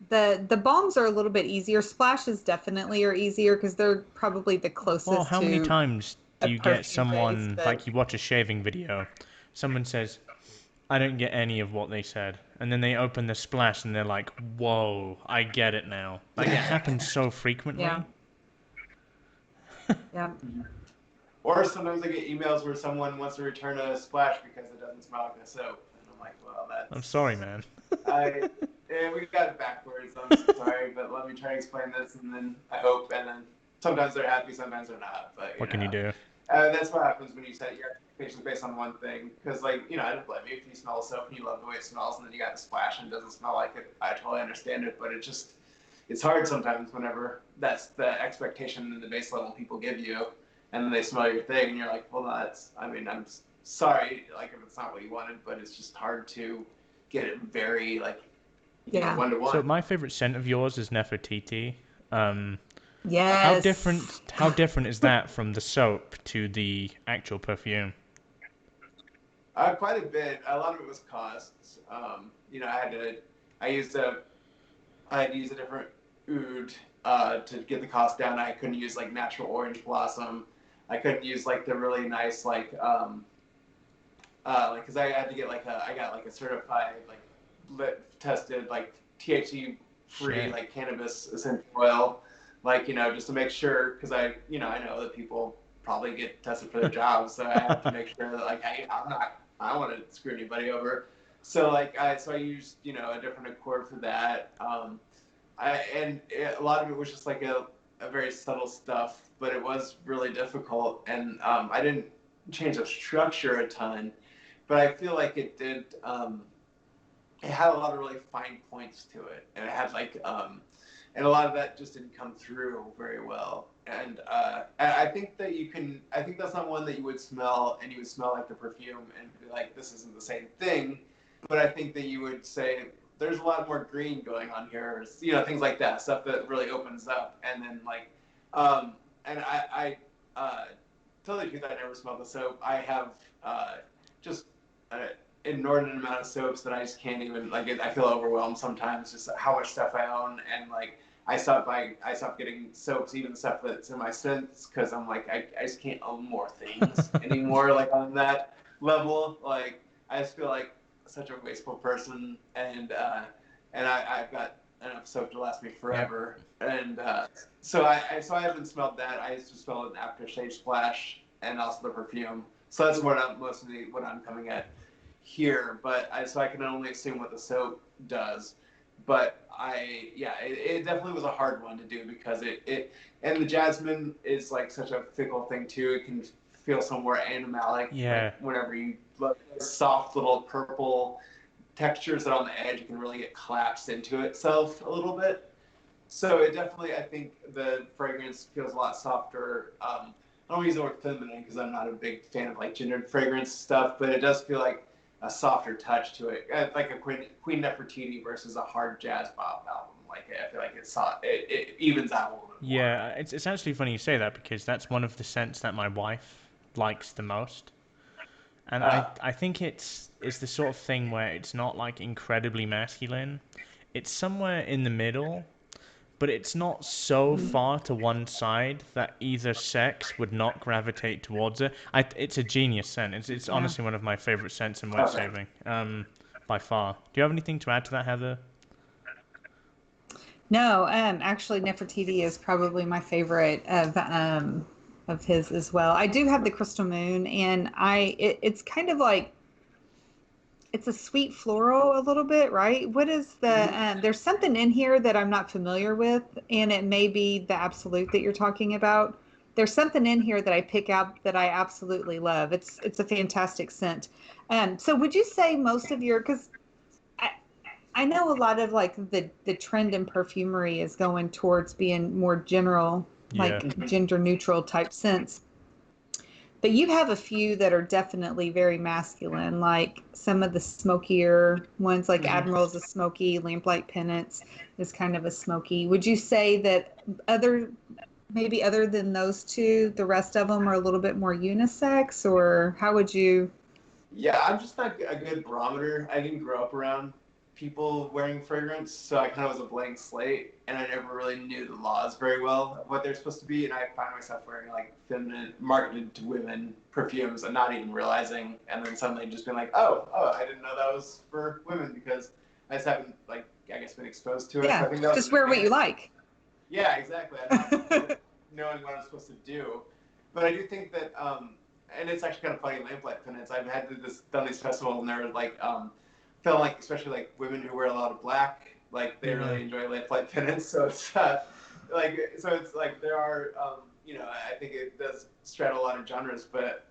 The balms are a little bit easier. Splashes definitely are easier because they're probably the Well, closest how many to times a do you get perfume base, someone, but like you watch a shaving video, someone says, I don't get any of what they said, and then they open the splash and they're like, whoa, I get it now. Like, it happens so yeah. frequently. Yeah. Or sometimes I get emails where someone wants to return a splash because it doesn't smell like a soap, and I'm like, well, I'm sorry, that's man. we got it backwards. I'm sorry, but let me try to explain this, and then I hope, and then sometimes they're happy, sometimes they're not. But What can you do? that's what happens when you set your expectations based on one thing. Because like I don't blame you if you smell soap and you love the way it smells, and then you got the splash and it doesn't smell like it. I totally understand it, but it's hard sometimes whenever that's the expectation and the base level people give you, and then they smell your thing, and you're like, well, that's. I mean, I'm sorry, like if it's not what you wanted, but it's just hard to get it very like Yeah. 1-to-1. So my favorite scent of yours is Nefertiti. Um, Yes. how different is that from the soap to the actual perfume? Quite a bit. A lot of it was costs. I used a, I had to use a different oud to get the cost down. I couldn't use like natural orange blossom. I couldn't use like the really nice like like because I had to get I got like a certified like lit tested like THC free Shit. like cannabis essential oil, like just to make sure because I know that people probably get tested for their jobs, so I have to make sure that like I don't want to screw anybody over. So I used a different accord for that. A lot of it was just like a very subtle stuff, but it was really difficult, and I didn't change the structure a ton, but I feel like it did. It had a lot of really fine points to it, and it had and a lot of that just didn't come through very well. And I think that you can. I think that's not one that you would smell, and you would smell like the perfume, and be like, "This isn't the same thing." But I think that you would say, "There's a lot more green going on here," things like that, stuff that really opens up, and then and tell the truth, I never smelled the soap. I have just an inordinate amount of soaps that I just can't even I feel overwhelmed sometimes, just how much stuff I own, and I stopped getting soaps, even stuff that's in my scents, because I'm like I just can't own more things anymore. Like on that level, I just feel like such a wasteful person, and I've got enough soap to last me forever. Yep. And so I haven't smelled that. I used to smell an aftershave splash and also the perfume. So that's what I'm coming at here. But so I can only assume what the soap does. But it definitely was a hard one to do because and the jasmine is like such a fickle thing too. It can feel somewhere animalic. Yeah. Like whenever you look at soft little purple textures that on the edge, it can really get collapsed into itself a little bit. So it definitely, I think the fragrance feels a lot softer. I don't use the word feminine because I'm not a big fan of like gendered fragrance stuff, but it does feel like a softer touch to it, like a Queen Nefertiti versus a hard jazz bop album. I feel like it evens out a little bit more. Yeah, it's actually funny you say that because that's one of the scents that my wife likes the most. And I think it's the sort of thing where it's not like incredibly masculine. It's somewhere in the middle, but it's not so far to one side that either sex would not gravitate towards it. It's a genius scent. It's honestly one of my favorite scents in wet shaving, by far. Do you have anything to add to that, Heather? No, actually, Nefertiti is probably my favorite of his as well. I do have the Crystal Moon, and it's kind of like it's a sweet floral a little bit, right? What is there's something in here that I'm not familiar with, and it may be the absolute that you're talking about. There's something in here that I pick out that I absolutely love. It's a fantastic scent. So would you say most of your, because I know a lot of like the trend in perfumery is going towards being more general, Yeah. like gender neutral type scents. But you have a few that are definitely very masculine, like some of the smokier ones, like Admiral's a smoky, Lamplight Penance is kind of a smoky. Would you say that maybe other than those two, the rest of them are a little bit more unisex, or how would you? Yeah, I'm just not a good barometer. I didn't grow up around people wearing fragrance, so I kind of was a blank slate, and I never really knew the laws very well of what they're supposed to be. And I find myself wearing like feminine, marketed to women perfumes, and not even realizing, and then suddenly just being like, oh, I didn't know that was for women because I just haven't I guess been exposed to it. Yeah, So I think that was just wear what you like. Yeah, exactly. I'm not knowing what I'm supposed to do, but I do think that and it's actually kind of funny. Lamplight Penance. I've had done these festivals, and they're felt like, especially like women who wear a lot of black, like they really enjoy Lamplight Penance. So it's there are I think it does straddle a lot of genres, but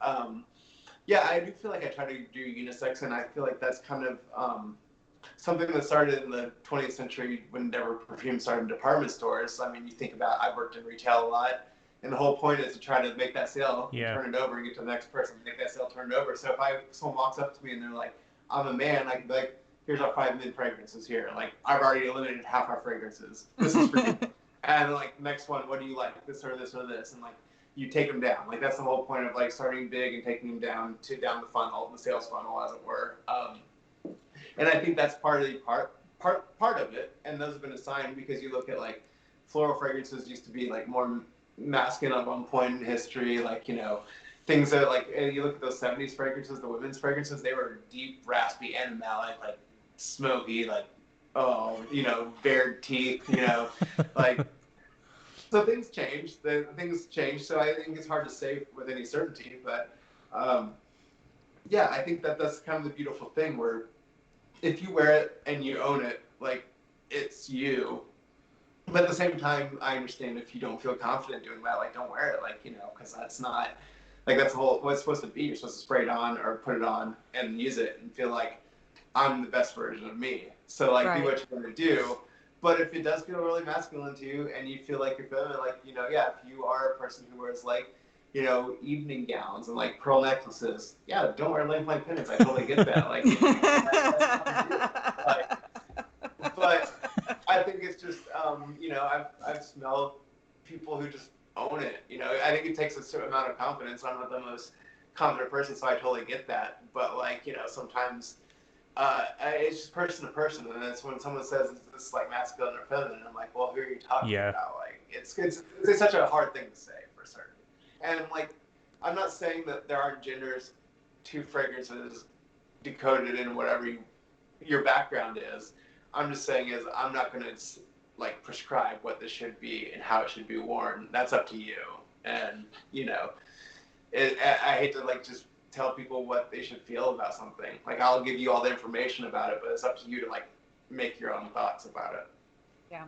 yeah, I do feel like I try to do unisex, and I feel like that's kind of something that started in the 20th century whenever perfume started in department stores. I mean, you think about, I've worked in retail a lot, and the whole point is to try to make that sale, and turn it over, and get to the next person, make that sale, turn it over. So if someone walks up to me and they're like, I'm a man, I can be like, here's our 5 mid fragrances here. Like, I've already eliminated half our fragrances. This is for you. And like, next one, what do you like? This or this or this? And like, you take them down. Like, that's the whole point of like starting big and taking them down the funnel, the sales funnel, as it were. And I think that's part of it, and those have been assigned because you look at like floral fragrances used to be like more masculine at one point in history, like things that like you look at those '70s fragrances, the women's fragrances, they were deep, raspy, animalic, like smoky, like bared teeth, like so things change. Things change. So I think it's hard to say with any certainty, but yeah, I think that's kind of the beautiful thing where if you wear it and you own it, like it's you. But at the same time, I understand if you don't feel confident doing that, like don't wear it, like because that's not like that's the whole what it's supposed to be. You're supposed to spray it on or put it on and use it and feel like I'm the best version of me. So like do what you're gonna do. But if it does feel really masculine to you and you feel like you're feminine, like yeah, if you are a person who wears like evening gowns and like pearl necklaces, yeah, don't wear length line pendants. I totally get that. Like, that's fine too. But I think it's just, I've smelled people who just own it. I think it takes a certain amount of confidence. I'm not the most confident person, so I totally get that. But like, sometimes it's just person to person, and it's when someone says is this like masculine or feminine, I'm like, well, who are you talking about? Like, it's such a hard thing to say for certain. And like, I'm not saying that there aren't genders to fragrances decoded in whatever your background is. I'm just saying is I'm not going to like prescribe what this should be and how it should be worn. That's up to you. And I hate to like just tell people what they should feel about something. Like I'll give you all the information about it, but it's up to you to like make your own thoughts about it. Yeah.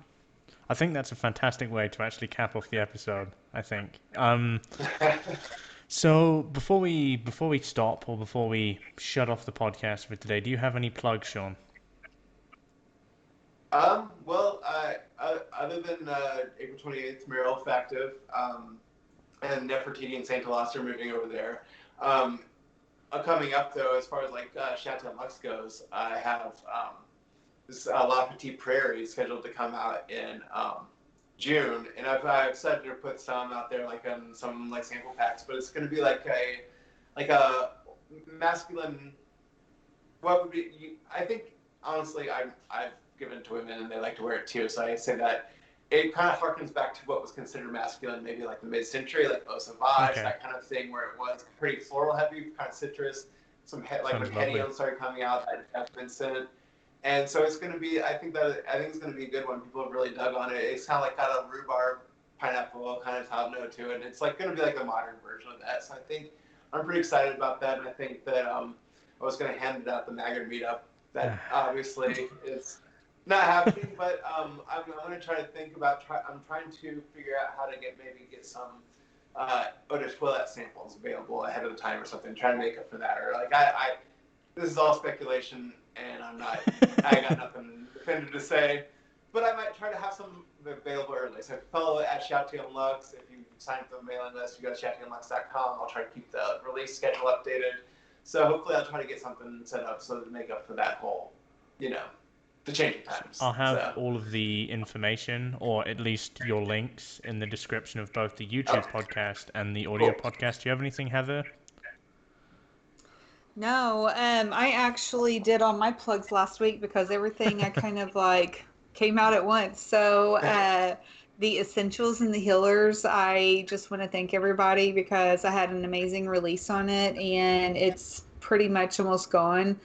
I think that's a fantastic way to actually cap off the episode, I think. So before we stop or before we shut off the podcast for today, do you have any plugs, Shawn? Well, other than April 28th, Maher of Chatillon, and Nefertiti and Saint Elasse are moving over there. Coming up though, as far as like Chatillon Lux goes, I have this La Petite Prairie scheduled to come out in June, and I've started to put some out there like on some like sample packs, but it's going to be like a masculine. What would be? I think honestly, I've given to women and they like to wear it too, so I say that it kind of harkens back to what was considered masculine, maybe like the mid-century, like Eau Sauvage, that kind of thing, where it was pretty floral heavy, kind of citrus. Like when Chatillon started coming out, that has been sent. And so it's going to be, I think it's going to be a good one. People have really dug on it. It's kind of like got a rhubarb pineapple kind of top note to it. And it's like going to be like a modern version of that. So I think I'm pretty excited about that. And I think that I was going to hand it out the Maggard meetup. That obviously is not happening, but I'm going to try to think about. I'm trying to figure out how to get some eau de toilette samples available ahead of the time or something. Try to make up for that, or like this is all speculation, and I got nothing definitive to say, but I might try to have some available early. So follow at Chatillon Lux. If you sign up for the mailing list, you go to chatillonlux.com. I'll try to keep the release schedule updated. So hopefully I'll try to get something set up so to make up for that whole, the changing times. I'll have all of the information, or at least your links, in the description of both the YouTube podcast and the audio podcast. Do you have anything, Heather? No, I actually did all my plugs last week because everything I kind of like came out at once. So the essentials and the healers, I just want to thank everybody because I had an amazing release on it and it's pretty much almost gone.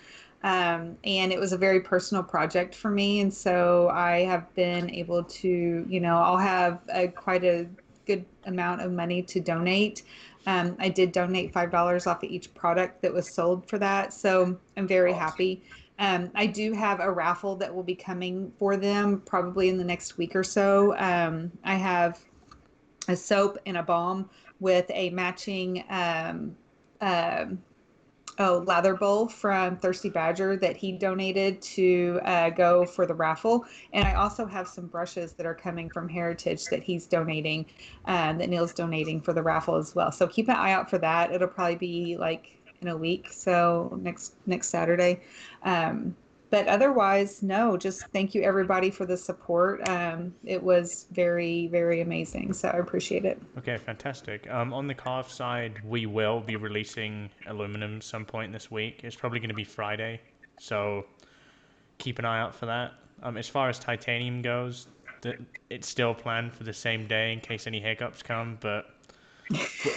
And it was a very personal project for me. And so I have been able to, I'll have quite a good amount of money to donate. I did donate $5 off of each product that was sold for that. So I'm very happy. I do have a raffle that will be coming for them probably in the next week or so. I have a soap and a balm with a matching lather bowl from Thirsty Badger that he donated to go for the raffle. And I also have some brushes that are coming from Heritage that he's donating, that Neil's donating for the raffle as well. So keep an eye out for that. It'll probably be like in a week, so next Saturday. But otherwise, no, just thank you everybody for the support. It was very, very amazing. So I appreciate it. Okay, fantastic. On the carve side, we will be releasing aluminum some point this week. It's probably going to be Friday, so keep an eye out for that. As far as titanium goes, it's still planned for the same day in case any hiccups come, but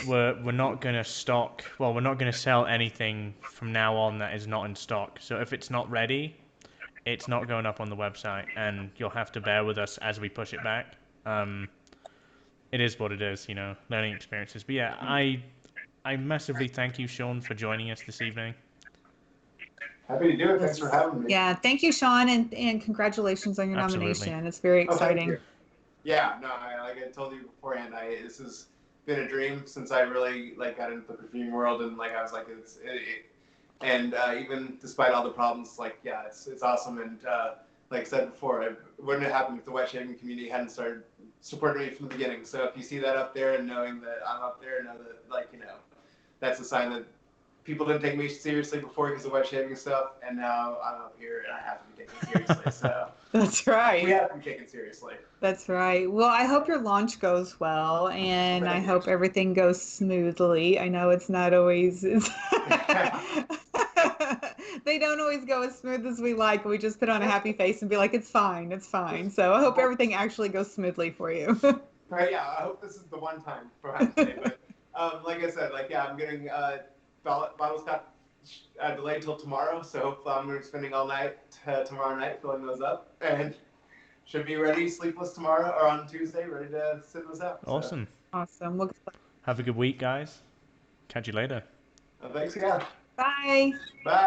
we're not gonna stock. Well, we're not gonna sell anything from now on that is not in stock. So if it's not ready, it's not going up on the website, and you'll have to bear with us as we push it back. Um, it is what it is, learning experiences. But yeah, I massively thank you, Shawn, for joining us this evening. Happy to do it. Thanks for having me. Yeah, thank you, Shawn, and congratulations on your Absolutely. nomination. It's very Oh, thank exciting. you. Yeah, no, like I told you beforehand, this has been a dream since I really got into the perfume world, and I was like, and even despite all the problems, it's awesome. And like I said before, it wouldn't have happened if the wet shaving community hadn't started supporting me from the beginning. So if you see that up there and knowing that I'm up there, know that that's a sign that people didn't take me seriously before because of wet shaving stuff, and now I'm up here and I have to be taken seriously. So That's right. we have to be taken seriously. That's right. Well, I hope your launch goes well, and I hope everything goes smoothly. I know it's not always. They don't always go as smooth as we like. We just put on a happy face and be like, "It's fine, it's fine." So I hope everything actually goes smoothly for you. Right? Yeah. I hope this is the one time, perhaps. But like I said, I'm getting bottles got delayed till tomorrow, so hopefully I'm going to be spending all night tomorrow night filling those up, and should be ready sleepless tomorrow or on Tuesday, ready to send those out. Awesome. So. Awesome. Well, Have a good week, guys. Catch you later. Thanks again. bye. Bye.